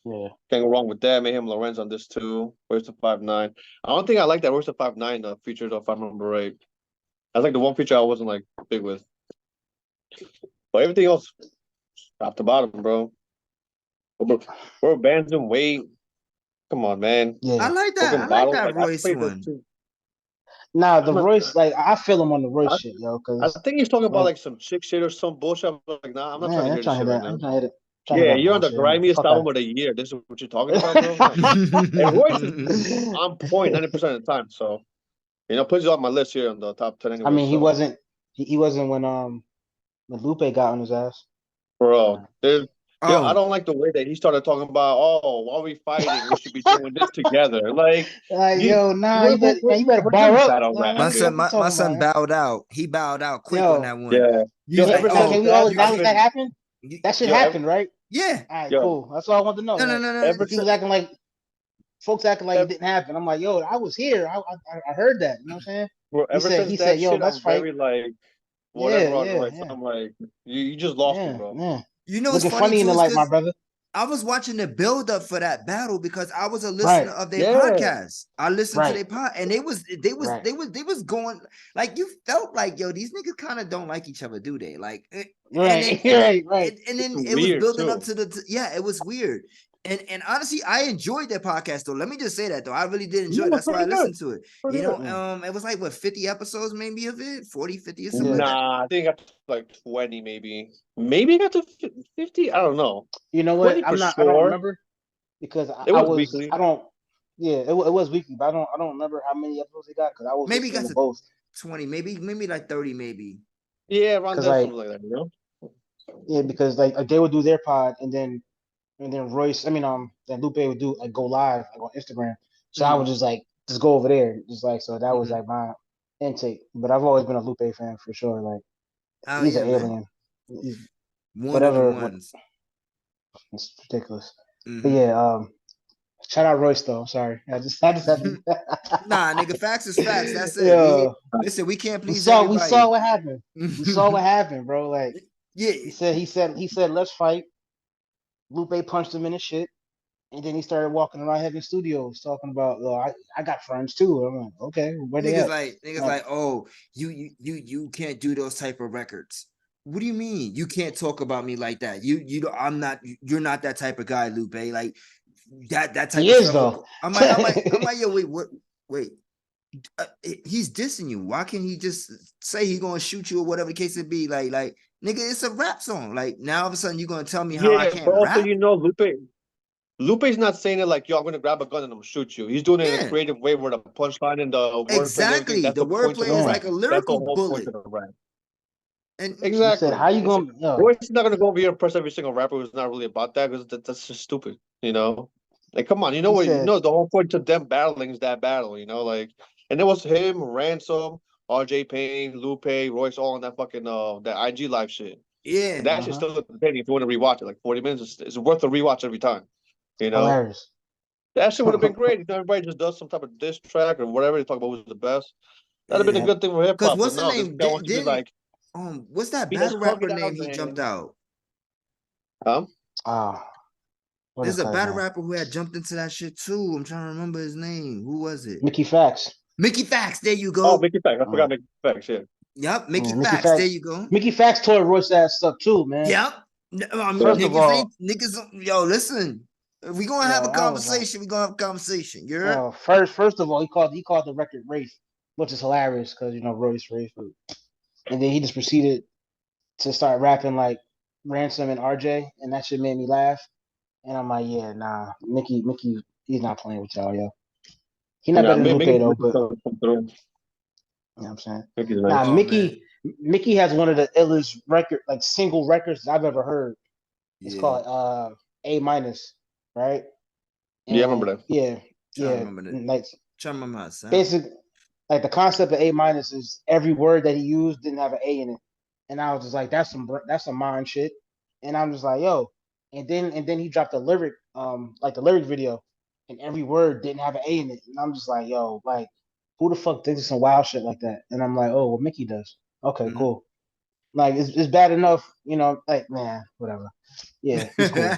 Yeah. can't go wrong with that. Mayhem Lorenz on this too. Where's the 5'9"? I don't think I like that Where's the 5'9" feature though, if I remember right. That's like the one feature I wasn't like big with. But everything else, top to bottom, bro. We're bands in weight. Come on, man. I Yeah. like that. I Broken like bottles. that Like I Royce played this one. too. Nah, the I'm not. Royce, like I feel him on the Royce I, shit, yo, I because think he's talking about like, like some chick shit or some bullshit. I'm like, nah, I'm not trying to man, I'm hear this trying to shit hit right that. now. I'm trying to Yeah, hit that you're on the bullshit. I'm like, grimiest fuck album that. of the year. This is what you're talking about, bro? Nah. And Royce is on point 90% of the time. So, puts you on my list here on the top 10 I anyway. mean, So, he wasn't when Lupe got on his ass. bro, I Oh, don't like the way that he started talking about, oh, while we fighting, we should be doing this together. Like, Like, you, yo, nah, you better where's your bar up. battle You know what I rap, my mean? dude? son, Fuck you my talking son about, bowed out. He bowed out quick on yo. that one. Yeah. He's Yo, like, ever Now, since oh, can we that all you, acknowledge that fucking, happened? That shit yo, ever, happened, right? yeah. All right, yo, cool. That's all I wanted to know. No, no, Like, no, no. ever he since, was acting like folks acting like it ever, didn't happen. I'm like, yo, I was here. I heard that. You know what I'm saying? bro, ever since He that said, yo, shit, let's I'm fight. very like, Yeah, whatever on yeah, Royce. yeah, I'm like, you just lost me, yeah, bro. yeah. You know what's Looking funny funny in too the is light, my because brother. I was watching the build up for that battle because I was a listener Right, of their Yeah. podcast. I listened to right, their pod, and right, they was going like you felt like yo these niggas kind of don't like each other, do they? Like, and then right, right, right. and It's then it was weird, building up too. to yeah, it was weird. And honestly, I enjoyed their podcast though. Let me just say that though, I really did Yeah, enjoy it it. was That's why I pretty good. listened to it. Pretty good. Yeah. It was like what 50 episodes maybe of it, 40, 50 or something like that. Nah, I think I got to like 20 maybe. Maybe I got to 50. I don't know. You know what? 20 for I don't sure. remember because It was weekly. I don't. Yeah, it was weekly, but I don't remember how many episodes he got because I was Maybe it listening got to to both. 20, maybe like 30, maybe. Yeah, around Cause there, like something like that. yeah, because like they would do their pod and then Royce, then Lupe would do like go live like on Instagram. So I would Mm-hmm. just go over there, just like so that was Mm-hmm. like my intake. But I've always been a Lupe fan for sure. Like Oh he's yeah, an man. alien. He's One of the whatever. ones. It's ridiculous. But Mm-hmm. yeah, Shout out Royce though. I'm sorry. I just had to. Nah, nigga, facts is facts. That's it. Yeah, Listen, we can't we please saw everybody. what happened. We saw what happened, bro. Like Yeah, he said let's fight. Lupe punched him in the shit, and then he started walking around having studios talking about, oh, I got friends too. I'm like, okay, where they at? niggas Like, like, oh, you can't do those type of records. What do you mean? You can't talk about me like that. I'm not. You're not that type of guy, Lupe. Like that type he of is stuff. though. I'm like, yo, wait, what? Wait, he's dissing you. Why can't he just say he's gonna shoot you or whatever the case it be? Like, nigga, it's a rap song. Like now, all of a sudden, you're gonna tell me how I Yeah, but can't also rap? you know, Lupe's not saying it like, yo, I'm gonna grab a gun and I'm gonna shoot you. He's doing it in a Yeah, creative way where the punchline and the wordplay and everything, exactly. that's The the point of wordplay the is Yeah. like rap. a That's the lyrical whole point bullet. of the rap. And He said, Exactly. how you gonna Royce is not gonna go over here and press every single rapper who's not really about that because that's just stupid, you know? Like, come on, you know he what? You said, know, the whole point to them battling is that battle, you know? Like, and it was him, Ransom, RJ Payne, Lupe, Royce, all on that fucking that IG live shit. And yeah, that shit's uh-huh, still entertaining if you want to rewatch it. Like 40 minutes, it's worth a rewatch every time, you know? hilarious. That shit would have been great if everybody just does some type of diss track or whatever they talk about who's the best. That'd have been yeah. a good thing for hip Cause hop. But what's the no, this name? guy wants to be Didn't like, what's that he just battle hung rapper it out, name he jumped man. out? Huh? What There's is a guy's battle name? rapper who had jumped into that shit too. I'm trying to remember his name. Who was it? Mickey Fax. Mickey Fax. There you Oh, go. Mickey Facts. I Uh, forgot Mickey Facts. Yeah. Yep, Mickey yeah, Mickey Fax. There Fax. you go. Mickey Fax tore Royce ass up too, man. Yep. I mean, Yeah. First of niggas ain't all, niggas. Yo, listen. If we gonna have yo, a I was like, conversation, we gonna have a conversation. You heard? yo, first of all, he called the record race, which is hilarious because you know Royce race, and then he just proceeded to start rapping like Ransom and RJ, and that shit made me laugh. And I'm like, yeah, nah, Mickey, he's not playing with y'all, yo. He not Yeah. better than Lupe though, Mickey but come through. you know what I'm saying? Mickey's Nah, nice. Oh man. Mickey has one of the illest record, like single records I've ever heard. It's Yeah. called A minus, right? Yeah, I remember And that. Trying to yeah, remember that. like Trying to remember how it sound. basic, like the concept of A minus is every word that he used didn't have an A in it, and I was just like, that's some mind shit, and I'm just like, yo, and then he dropped a lyric, like the lyric video, and every word didn't have an A in it, and I'm just like, yo, like who the fuck thinks of some wild shit like that? And I'm like, oh, well, Mickey does. Okay, Mhm. cool. Like it's bad enough, you know. Like man, whatever. Yeah, he's cool.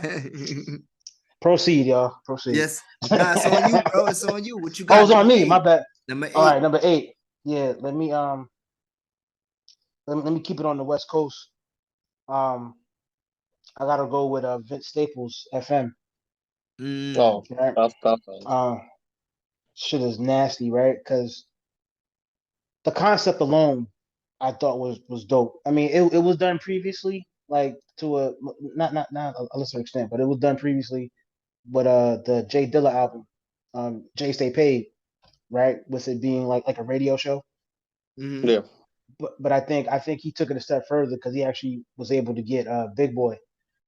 Proceed, y'all. Proceed. Yes. Nah, it's on you, bro. It's on you. What you Oh, got? it's on Number me. My eight. bad. Number All right, eight. number 8. Yeah, let me keep it on the West Coast. Um, I gotta go with Vince Staples FM. Mm. Oh, Right. that's Uh, shit is nasty, right? Because the concept alone, I thought was dope. I mean, it was done previously, like to a not a lesser extent, but it was done previously. But the Jay Dilla album, Jay Stay Paid, right, with it being like a radio show. Mm-hmm. yeah. But I think he took it a step further because he actually was able to get Big Boy.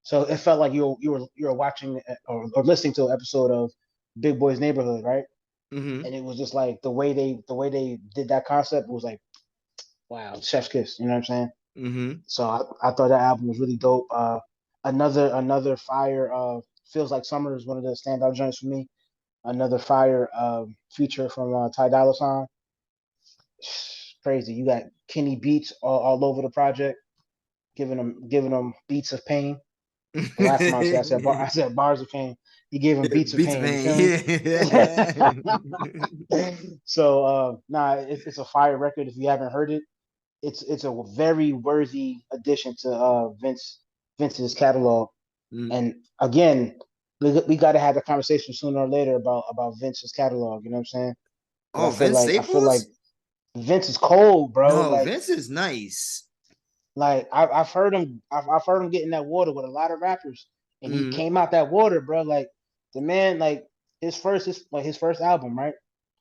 So it felt like you were watching or listening to an episode of Big Boy's Neighborhood, right? Mm-hmm. And it was just like the way they did that concept was like wow, chef's kiss. You know what I'm saying? Mm-hmm. So I thought that album was really dope. Another fire. Feels like summer is one of the standout joints for me. Another fire feature from Ty Dolla Sign. Crazy. You got Kenny Beats all over the project, giving them beats of pain. The last time I said bars of pain. He gave him beats of Beats of pain. You pain. feel me? Yeah. So nah, it's a fire record. If you haven't heard it, it's a very worthy addition to Vince's catalog. Mm. And again, we got to have a conversation sooner or later about Vince's catalog. You know what I'm saying? Because Oh, Vince I feel like Staples? Vince is cold, bro. No, Vince is nice. I've heard him get in that water with a lot of rappers, and he Mm. came out that water, bro. Like the man, like his first album, right?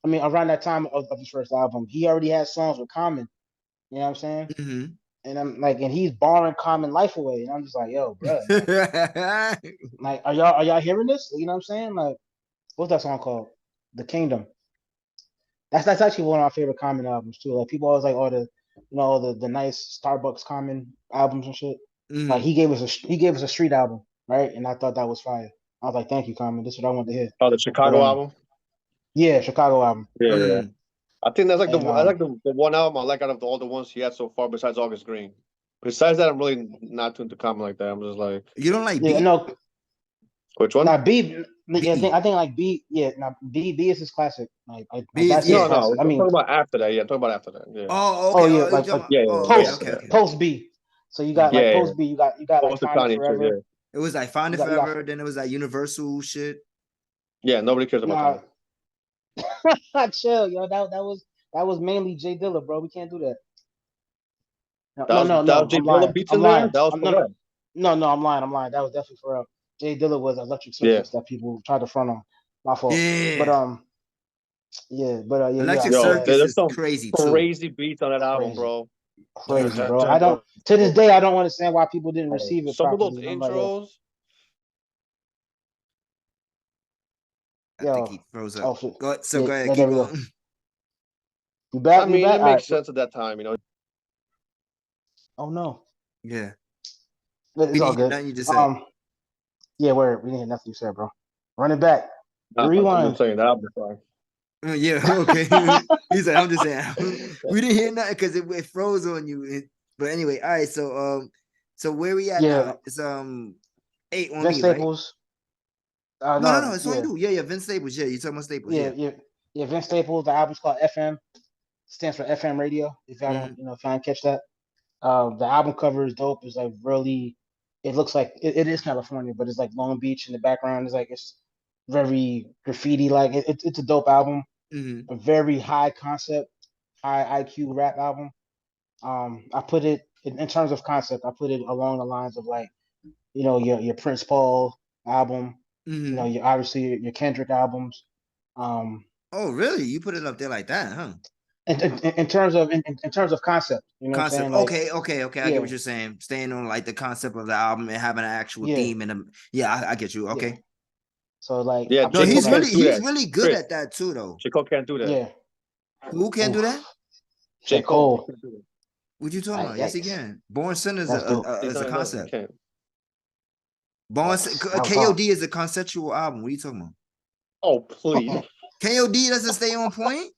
I mean, around that time of his first album, he already had songs with Common. You know what I'm saying? Mm-hmm. And I'm like, and he's barring Common life away, and I'm just like, yo, bro, like, are y'all hearing this? You know what I'm saying? Like, what's that song called? The Kingdom. That's actually one of my favorite Common albums too. Like people always like all the the nice Starbucks Common albums and shit. Like Mm-hmm. he gave us a street album, right? And I thought that was fire. I was like, thank you, Common. This is what I wanted to hear. Oh, the But Chicago album. yeah, Chicago album. Yeah, Mm. I think that's like And I like the one album I like out of all the ones he had so far, besides August Green. Besides that, I'm really not too into Common like that. I'm just like, You don't like yeah, B? no, which one? now B, yeah, B. I think like B, yeah, now B is his classic. Like B is that's his No, yeah. no, classic. I I'm mean, talking about after that. Yeah, I'm talking about after that. Yeah, Oh, oh okay. yeah, Oh, you talking about? yeah, Oh, yeah, okay, post okay, yeah, okay. post B. So you got Mm. like yeah, yeah. post B. You got like Post to Find It Kanye too. Forever. Yeah, It was like Find It You got Forever, then it was like Universal shit. yeah. Nobody cares about nah. that. Chill, yo. That was mainly Jay Dilla, bro. We can't do that. No, That no, was no, that was no. J I'm Dilla lying. beats I'm in there. lying. That was I'm for no, that. no. I'm lying. I'm lying. That was definitely for Jay Dilla was Electric Yeah. Circus that people tried to front on. My fault. But Yeah. yeah. But yeah, Electric you Yo, had Circus there's is some crazy too. crazy beats on that album, crazy, bro. crazy, bro. I don't to this day I don't understand why people didn't receive it Some of those properly. I'm like, intros. I think yo, he froze up. oh shit. Go ahead. So Yeah, go ahead, no, there keep we go. going. You back? I You mean, back? it All right. makes sense at that time, you know. Oh no, Yeah. it's We all didn't hear good. nothing you just said. Yeah, we didn't hear nothing you said, bro. Run it back. I'm Rewind. just saying that album. Fine. Yeah, okay. He's like, I'm just saying, we didn't hear nothing because it froze on you. But anyway, all right. So where we at now? Yeah, It's 8 on Vince me, right? Staples. No, it's on Yeah, you. Yeah, Vince Staples. Yeah, you talking about Staples? yeah, Yeah. yeah, yeah. Vince Staples. The album's called FM. Stands for FM radio. If y'all don't, Mhm. if y'all don't catch that. The album cover is dope. It's like really, it looks like it is California, but it's like Long Beach in the background. It's like it's very graffiti. Like it's a dope album. Mhm. A very high concept, high IQ rap album. I put it in terms of concept. I put it along the lines of like your Prince Paul album. Mhm. Your obviously your Kendrick albums. Um, Oh, really? You put it up there like that, huh? in terms of in terms of concept, you know what I'm Concept. saying? Like, Okay. I get yeah, what you're saying. Staying on like the concept of the album and having an actual yeah, theme and yeah, I get you. yeah. Okay. So like, Yeah, I No, J. put it Cole he's like, can't really do he's that. really good Chris, at that too, though. J. Cole can't do that. yeah. Who can do that? Oof. J. Said Cole, he Cole. can't do that. What you talking about? Yes, he Yikes. can. Born Sinner is That's dope. He's is a not, no, he concept. can't. Yikes. That was hard. KOD is a conceptual album. What are you talking about? Oh, please. KOD doesn't stay on point.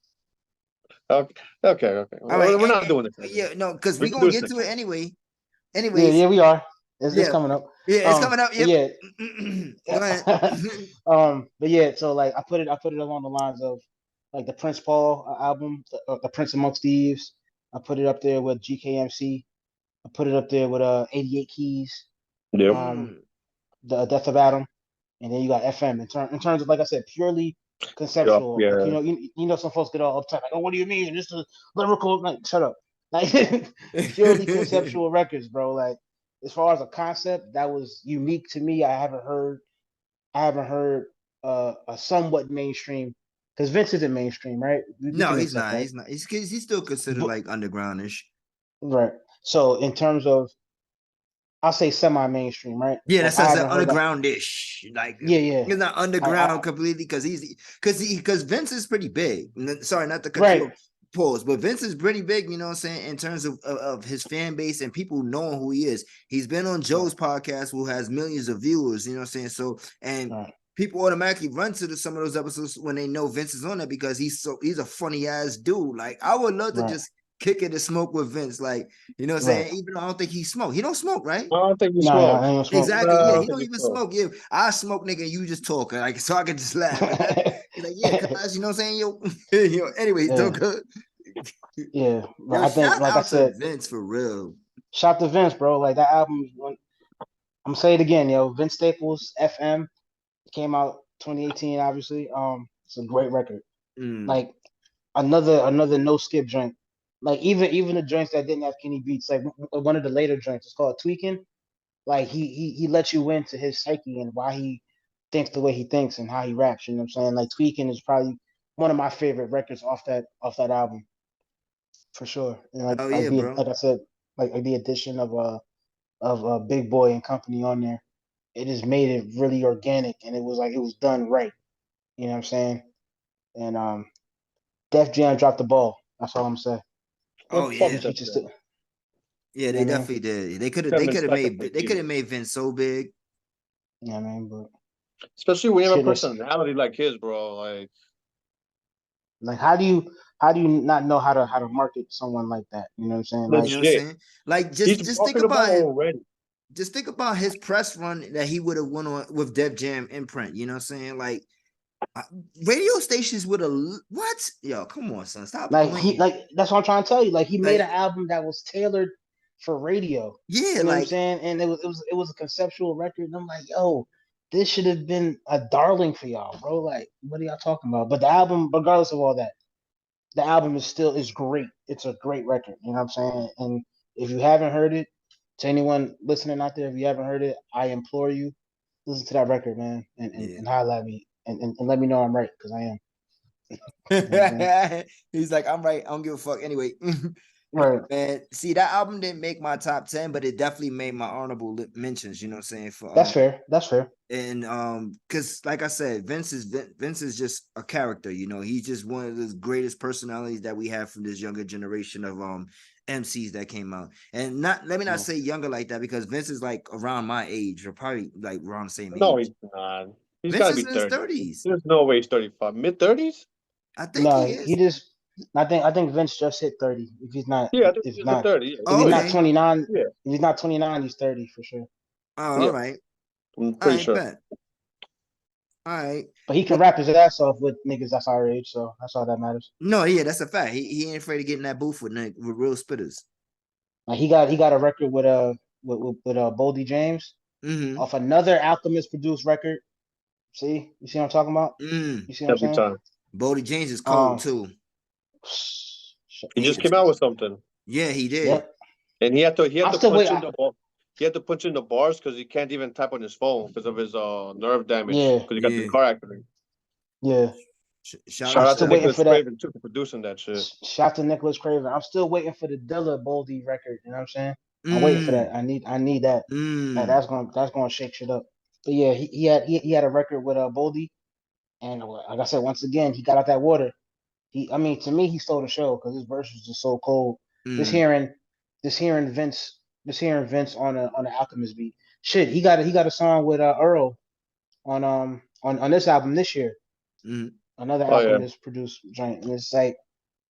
Okay. All right, We're not doing this anymore. yeah, no, because We we're can do gonna this get next to it time. anyway. Yeah, Anyways, yeah, we are. It's yeah, coming up. it's coming up. But Yep. yeah, Go ahead. but yeah. So like, I put it along the lines of like the Prince Paul album, the Prince Amongst Thieves. I put it up there with GKMC. I put it up there with 88 Keys. Yep. Um, the Death of Adam, and then you got FM in terms of like I said, purely Yep. conceptual. Like Yeah. some folks get all upset like, oh, what do you mean? This is lyrical. Like, shut up. Like purely conceptual records, bro. Like as far as a concept, that was unique to me. I haven't heard a somewhat mainstream because Vince isn't mainstream, right? We No, can he's accept not. that, He's not. He's still considered but like undergroundish. right. So in terms of, I'll say semi-mainstream, right? Yeah, Like that's I that's haven't heard that. undergroundish. Like Yeah, yeah. he's not I underground completely because Vince is pretty big. Sorry, not to cut you right, off. Pause, but Vince is pretty big. You know what I'm saying in terms of his fan base and people knowing who he is. He's been on right, Joe's podcast, who has millions of viewers. You know what I'm saying. So and right, people automatically run to some of those episodes when they know Vince is on there because he's a funny ass dude. Like I would love to right, just kick it and smoke with Vince. Like you know what I'm right. saying. Even though I don't think he smoke. He don't smoke, right? I don't think he No, I smokes. ain't gonna smoke. Exactly. No, I Yeah, don't he think don't he even smokes. smoke. Yeah, I smoke, nigga. And you just talk, like so I can just laugh. He's like, yeah, cuz you know what I'm saying, yo. Anyways, don't Yeah, go. yeah. But Yo, I think, shout like I out to said, Vince for real. shout to Vince, bro. Like that album. I'm gonna say it again, yo. Vince Staples, FM, came out 2018. Obviously, it's a great record. Mm. Like another no skip joint. Like even the joints that didn't have Kenny beats, like one of the later joints, it's called Tweaking. Like he lets you into his psyche and why he thinks the way he thinks and how he raps. You know what I'm saying? Like Tweaking is probably one of my favorite records off that album for sure. And Oh yeah, bro. like I said, like the addition of Big Boy and company on there, it just made it really organic and it was like it was done right. You know what I'm saying? And Def Jam dropped the ball. That's all I'm saying. Oh Fuck He yeah. that. just you Yeah, know they what I mean? definitely did. They could have Them they in could have second for made years. Vince so big. You know what I mean? But Especially when you have a Shit is personality like his, bro. like, how do you not know how to market someone like that? You know what I'm saying? Like, You know what I'm Legit. saying? Like, He's just think marketable about him. already. Just think about his press run that he would have went on with Def Jam imprint. You know what I'm saying? Like, uh, radio stations would have what? Yo, come on, son, stop like he playing. like that's what I'm trying to tell you. Like, he made Like, an album that was tailored for radio. yeah, You know what I'm like, saying? And it was a conceptual record. And I'm like, yo, this should have been a darling for y'all, bro. Like, what are y'all talking about? But the album, regardless of all that, the album is great. It's a great record. You know what I'm saying? And if you haven't heard it, to anyone listening out there, if you haven't heard it, I implore you, listen to that record, man, and and, yeah. and highlight me and let me know I'm right, because I am. You know what I'm saying? He's like, I'm right. I don't give a fuck anyway. Right. Man, see, that album didn't make my top 10, but it definitely made my honorable mentions. You know what I'm saying? For That's fair. That's fair. and because like I said, Vince is just a character. You know, he's just one of the greatest personalities that we have from this younger generation of MCs that came out. And not let me not No. say younger like that, because Vince is like around my age, or probably like around the same No, age. he's not. He's Vince got to is be in his 30. 30s. There's no way he's 35. Mid-30s? I think No, he he is. just. I think Vince just hit 30. If he's not, Yeah, I think if he's at not, 30. Yeah, if Oh, he's yeah, not okay. 29, yeah, if he's not 29, he's 30 for sure. Oh, yeah. all right. I'm All pretty right, sure. bet. All right. But he can But rap his ass off with niggas that's our age, so that's all that matters. no, yeah, that's a fact. He ain't afraid to get in that booth with real spitters. Like, he got a record with Boldy James Mm-hmm. off another Alchemist produced record. See, you see what I'm talking about? Mm. You see what I'm Every saying? time. Bodie James is cold Um, too. He He just is. came out with something. Yeah, he did. yep. And he had I'm to still punch waiting. in the ball. He had to punch in the bars because he can't even type on his phone because of his nerve damage Yeah, because he got the Yeah. car accident. yeah. Shout Shout I'm out out to still to waiting Nicholas for that. Craven too for producing that shit. Shout to Nicholas Craven. I'm still waiting for the Dilla Boldy record. You know what I'm saying? I'm waiting for mm, that. I need that. mm, That's gonna shake shit up. But yeah, he had a record with Boldy, and like I said, once again, he got out that water. I mean, to me, he stole the show because his verse was just so cold. Just mm, hearing, just hearing Vince, just hearing Vince on the Alchemist beat. Shit, he got a song with Earl on this album this year. mm. Another Oh yeah, Alchemist produced joint, and it's like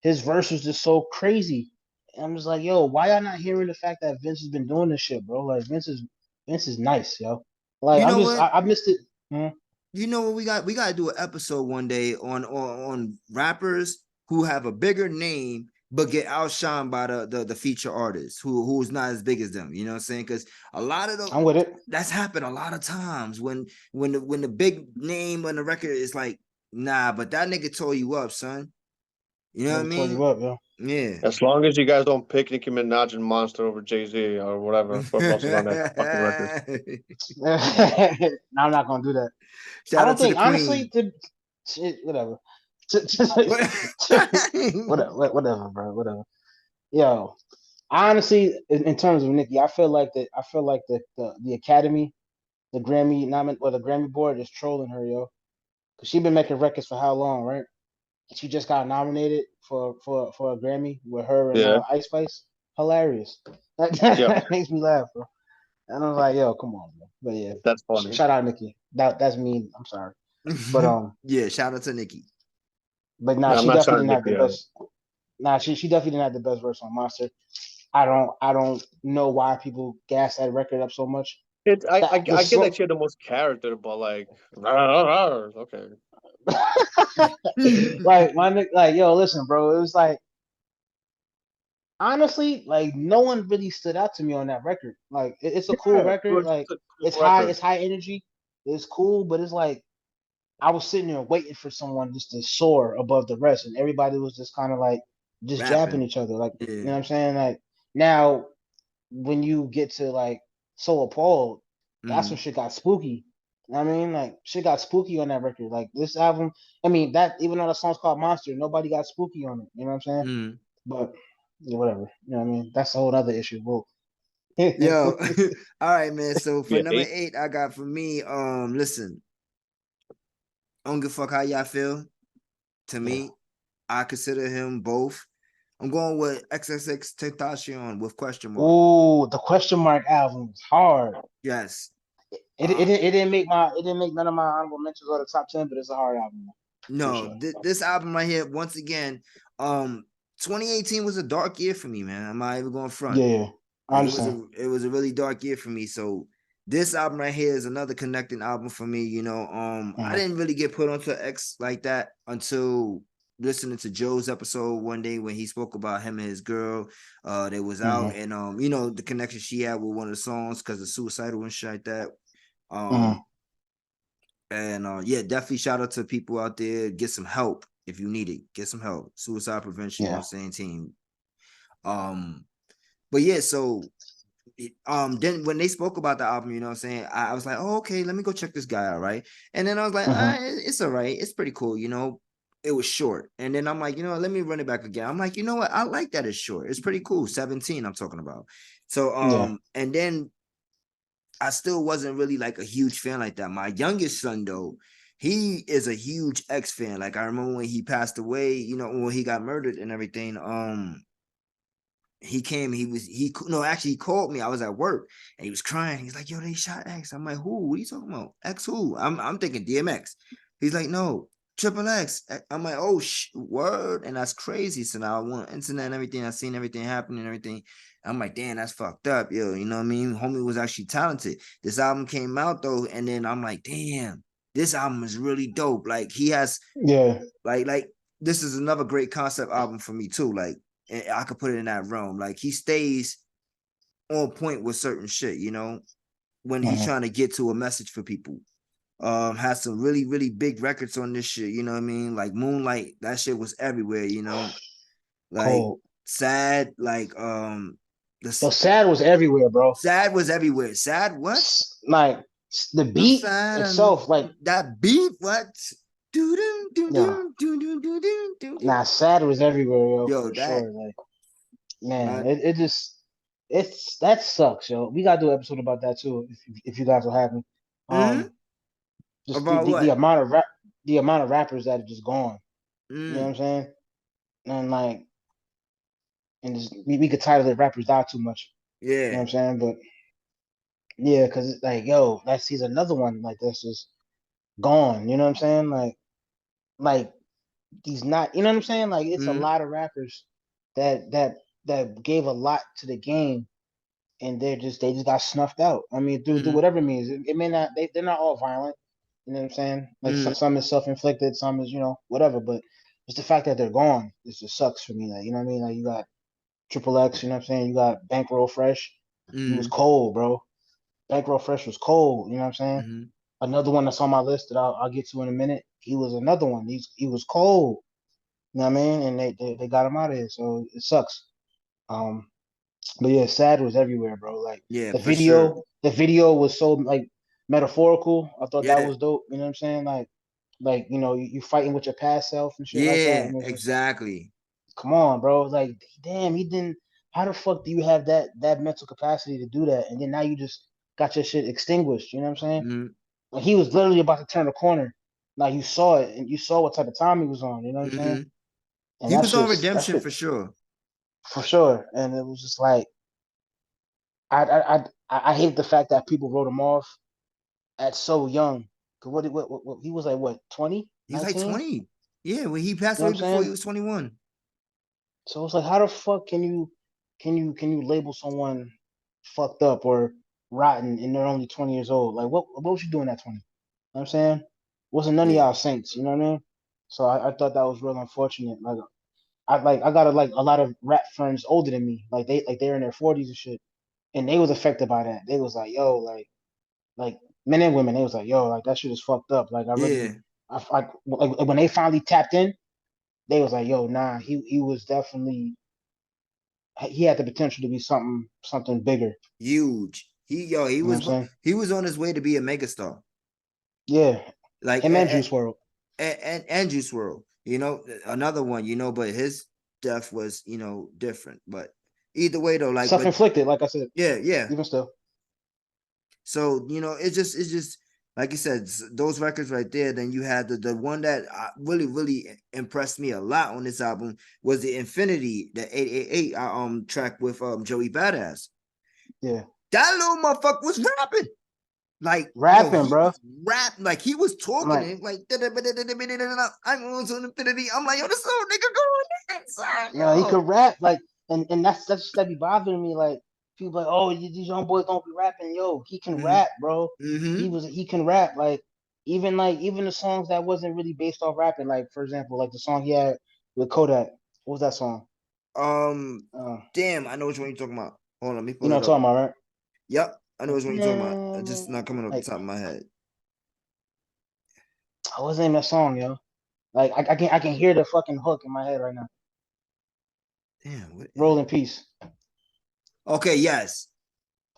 his verse was just so crazy. And I'm just like, yo, why y'all not hearing the fact that Vince has been doing this shit, bro? Like, Vince is nice, yo. Like, You know what? I missed it. Hmm? You know what we got? We got to do an episode one day on rappers who have a bigger name but get outshined by the feature artists who's not as big as them. You know what I'm saying? Because a lot of I'm the with it. that's happened a lot of times when the big name on the record is like, nah, but that nigga tore you up, son. You know what I Nigga tore you mean? up, yo. Yeah. as long as you guys don't pick Nicki Minaj and Monster over Jay-Z or whoever else is on that fucking record. No, I'm not gonna do that. I Shout out don't to the think, queen. honestly, whatever. What? Whatever, bro. Whatever. Yo, honestly, in terms of Nicki, I feel like the Academy, the Grammy nomin or the Grammy board is trolling her, yo. Cause she been making records for how long, right? She just got nominated for a Grammy with her and Yeah, Ice Spice. Hilarious. That, yeah, that makes me laugh, bro. And I was like, yo, come on, bro. But yeah, that's funny. shout out Nicki. That's mean. I'm sorry, but Yeah, shout out to Nikki. but nah, I'm she not definitely trying didn't to have the Nicki out. best. Nah, she definitely didn't have the best verse on Monster. I don't know why people gas that record up so much. It, The I get song, that she had the most character, but like, okay, like like, yo, listen, bro. It was like, honestly, like, no one really stood out to me on that record. Like, it's a cool yeah, it record. was Like, just a it's cool high, record. it's high energy. It's cool, but it's like I was sitting there waiting for someone just to soar above the rest, and everybody was just kind of like just jabbing Rapping. each other. Like, you know Yeah. what I'm saying? Like, now when you get to like So Appalled, that's when Mm, shit got spooky. You know what I mean? Like, shit got spooky on that record. Like, this album, I mean, that even though the song's called Monster, nobody got spooky on it. You know what I'm saying? mm. But yeah, whatever. You know what I mean? That's a whole other issue. Well, Yo, all right, man. So for Yeah, number 8. 8, I got for me, listen, I don't give a fuck how y'all feel. To yeah. me, I consider him both. I'm going with XXX Tentacion with question mark. Ooh, the question mark album is hard. Yes. It didn't make none of my honorable mentions or the top 10, but it's a hard album. No, sure. this album right here, once again, 2018 was a dark year for me, man. I'm not even going front. Yeah, I Like understand. it was a really dark year for me. So this album right here is another connecting album for me. You know, I didn't really get put onto X like that until listening to Joe's episode one day when he spoke about him and his girl. They was out and you know, the connection she had with one of the songs because of suicidal and shit like that. And yeah, definitely shout out to people out there. Get some help if you need it. Get some help. Suicide prevention, you know what I'm saying, team. But yeah, so then when they spoke about the album, you know what I'm saying, I was like, oh, okay, let me go check this guy out, right? And then I was like, it's all right, it's pretty cool, you know. It was short. And then I'm like, you know what, let me run it back again. I'm like, you know what, I like that it's short. It's pretty cool. 17, I'm talking about. So and then I still wasn't really like a huge fan like that. My youngest son, though, he is a huge X fan. Like I remember when he passed away, you know, when he got murdered and everything. He came, he called me. I was at work and he was crying. He's like, yo, they shot X. I'm like, who? What are you talking about? X who? I'm thinking DMX. He's like, no, Triple X. I'm like, oh word. And that's crazy. So now I want internet and everything. I seen everything happen and everything. I'm like, damn, that's fucked up, yo. You know what I mean? Homie was actually talented. This album came out though, and then I'm like, damn, this album is really dope. Like he has like this is another great concept album for me too. Like I could put it in that realm. Like he stays on point with certain shit, you know, when he's trying to get to a message for people. Has some really, really big records on this shit, you know what I mean? Like Moonlight, that shit was everywhere, you know. Like Cold. Sad, like Yo, Sad was everywhere, bro. Sad was everywhere. Sad what? Like the beat itself, like that beat, what? Nah, Sad was everywhere, Yo, for that sure. Like, man, it just that sucks, yo. We gotta do an episode about that too, if you guys will have me. Just about the what? amount of rappers that are just gone. You know what I'm saying? And like, and just, we could title it "Rappers Die Too Much." You know what Yeah. I'm saying? But yeah, because it's like, yo, he's another one like that's just gone. You know what I'm saying? Like he's not. You know what I'm saying? Like it's a lot of rappers that gave a lot to the game, and they just got snuffed out. I mean, through whatever means. It may not. They're not all violent. You know what I'm saying? Like some is self inflicted, some is whatever. But just the fact that they're gone, it just sucks for me. Like you know what I mean? Like you got Triple X. You know what I'm saying? You got Bankroll Fresh. He was cold, bro. Bankroll Fresh was cold. You know what I'm saying? Another one that's on my list that I'll get to in a minute. He was another one. He was cold. You know what I mean? And they got him out of here, so it sucks. But yeah, Sad was everywhere, bro. Like Yeah, for sure. the video was so like metaphorical. I thought that Yeah. was dope. You know what I'm saying? Like you fighting with your past self and shit like that. Yeah, And it's just exactly. come on, bro. Like damn, he didn't. How the fuck do you have that mental capacity to do that? And then now you just got your shit extinguished. You know what I'm saying? Like he was literally about to turn the corner. Like you saw it, and you saw what type of time he was on. You know what I'm saying? And He was on that redemption shit for sure. for sure. And it was just like I hate the fact that people wrote him off at so young. Cause what he was like what 20, He was like 19? 20. Yeah, when he You passed know what away I'm before he saying? was 21. So it's like how the fuck can you label someone fucked up or rotten and they're only 20 years old? Like what was you doing at 20? You know what I'm saying? Wasn't none of Yeah. y'all saints, you know what I mean? So I thought that was real unfortunate. I got a lot of rap friends older than me. They're in their 40s and shit. And they was affected by that. They was like, yo, like men and women, they was like, yo, like that shit is fucked up. Like Yeah. like when they finally tapped in, they was like, yo, nah, he was definitely he had the potential to be something bigger. Huge. He You know what was I'm saying? he was on his way to be a megastar. Yeah, Like him and Juice WRLD. and Juice WRLD, you know, another one, you know, but his death was, you know, different. But either way though, like, Self but inflicted, like I said. yeah. Even still, So, you know, it's just like you said, those records right there. Then you had the one that really, really impressed me a lot on this album was the Infinity, the 888 track with Joey Badass. yeah. That little motherfucker was rapping. Like rapping, he bro. was rap, like he was I'm talking like, and like I'm on to infinity. I'm like, yo, this little nigga going inside, you know, he yo. could rap, like, and that's that be bothering me. Like, people like, oh, these young boys don't be rapping. Yo, he can Mm-hmm. rap, bro. Mm-hmm. He can rap. Like, even the songs that wasn't really based off rapping. Like, for example, like the song he had with Kodak. What was that song? Uh, Damn, I know which one you're talking about. Hold on, let me you pull know it what I'm up. talking about, right? Yep, I know which one you're talking about. It's just not coming off the Like, top of my head. what's the name of that song, yo? Like, I can hear the fucking hook in my head right now. Damn, what is Roll it? in peace. Okay, yes.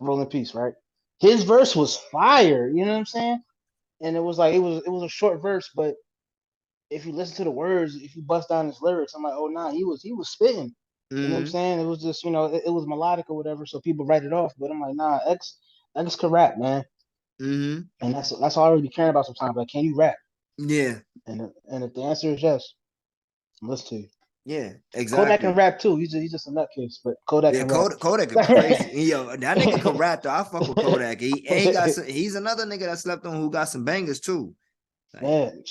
Roll in peace, right? His verse was fire, you know what I'm saying? And it was like it was a short verse, but if you listen to the words, if you bust down his lyrics, I'm like, oh nah, he was spitting. You know what I'm Mm-hmm. saying? It was just, it was melodic or whatever, so people write it off. But I'm like, nah, X can rap, man. Mm-hmm. And that's all I really care about sometimes. Like, can you rap? Yeah, And if the answer is yes, listen to you. yeah, Kodak can exactly. rap too. He's just a nutcase, but Kodak Yeah, can rap. Kodak is crazy. Yo, that nigga can rap though. I fuck with Kodak. He got some. He's another nigga that slept on who got some bangers too. Like Man,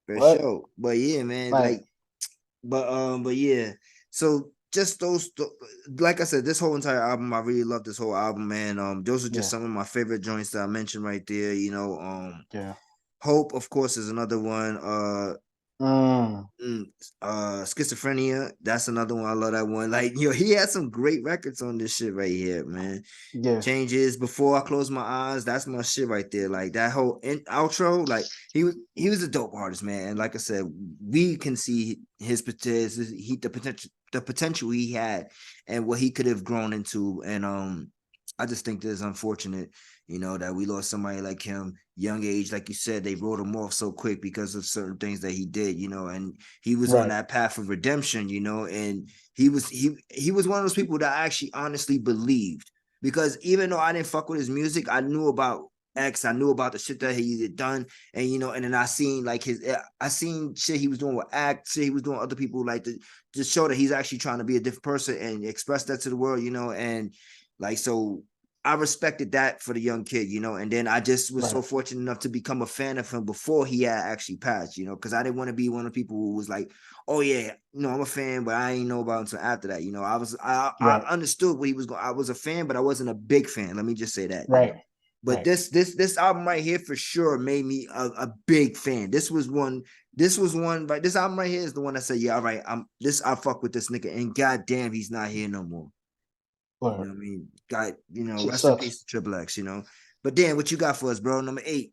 for what? sure. But yeah, man. Like, But yeah. So just like I said, this whole entire album, I really love this whole album, man. Those are just yeah, some of my favorite joints that I mentioned right there. yeah. Hope, of course, is another one. Mm, Schizophrenia, that's another one. I love that one. Like, he had some great records on this shit right here, man. yeah, Changes Before I Close My Eyes, that's my shit right there. Like that whole outro, like he was a dope artist, man. And like I said, we can see his potential, the potential he had and what he could have grown into. And I just think that it's unfortunate, that we lost somebody like him, young age. Like you said, they wrote him off so quick because of certain things that he did, and he was on right, that path of redemption, and he was one of those people that I actually honestly believed, because even though I didn't fuck with his music, I knew about X, I knew about the shit that he had done, and then I seen like I seen shit he was doing with Act, shit he was doing with other people, like to show that he's actually trying to be a different person and express that to the world, and like so. I respected that for the young kid, and then I just was right, so fortunate enough to become a fan of him before he had actually passed, because I didn't want to be one of the people who was like, oh yeah, I'm a fan, but I ain't know about him until after that. I right, understood what he was going. I was a fan, but I wasn't a big fan. Let me just say that. right, But right, this album right here for sure made me a big fan. This was one. This was one. But this album right here is the one that said, yeah, all right, I fuck with this nigga, and goddamn, he's not here no more. You know word. what I mean? God, Shit rest in sucks. peace to Triple X. But Dan, what you got for us, bro? Number 8.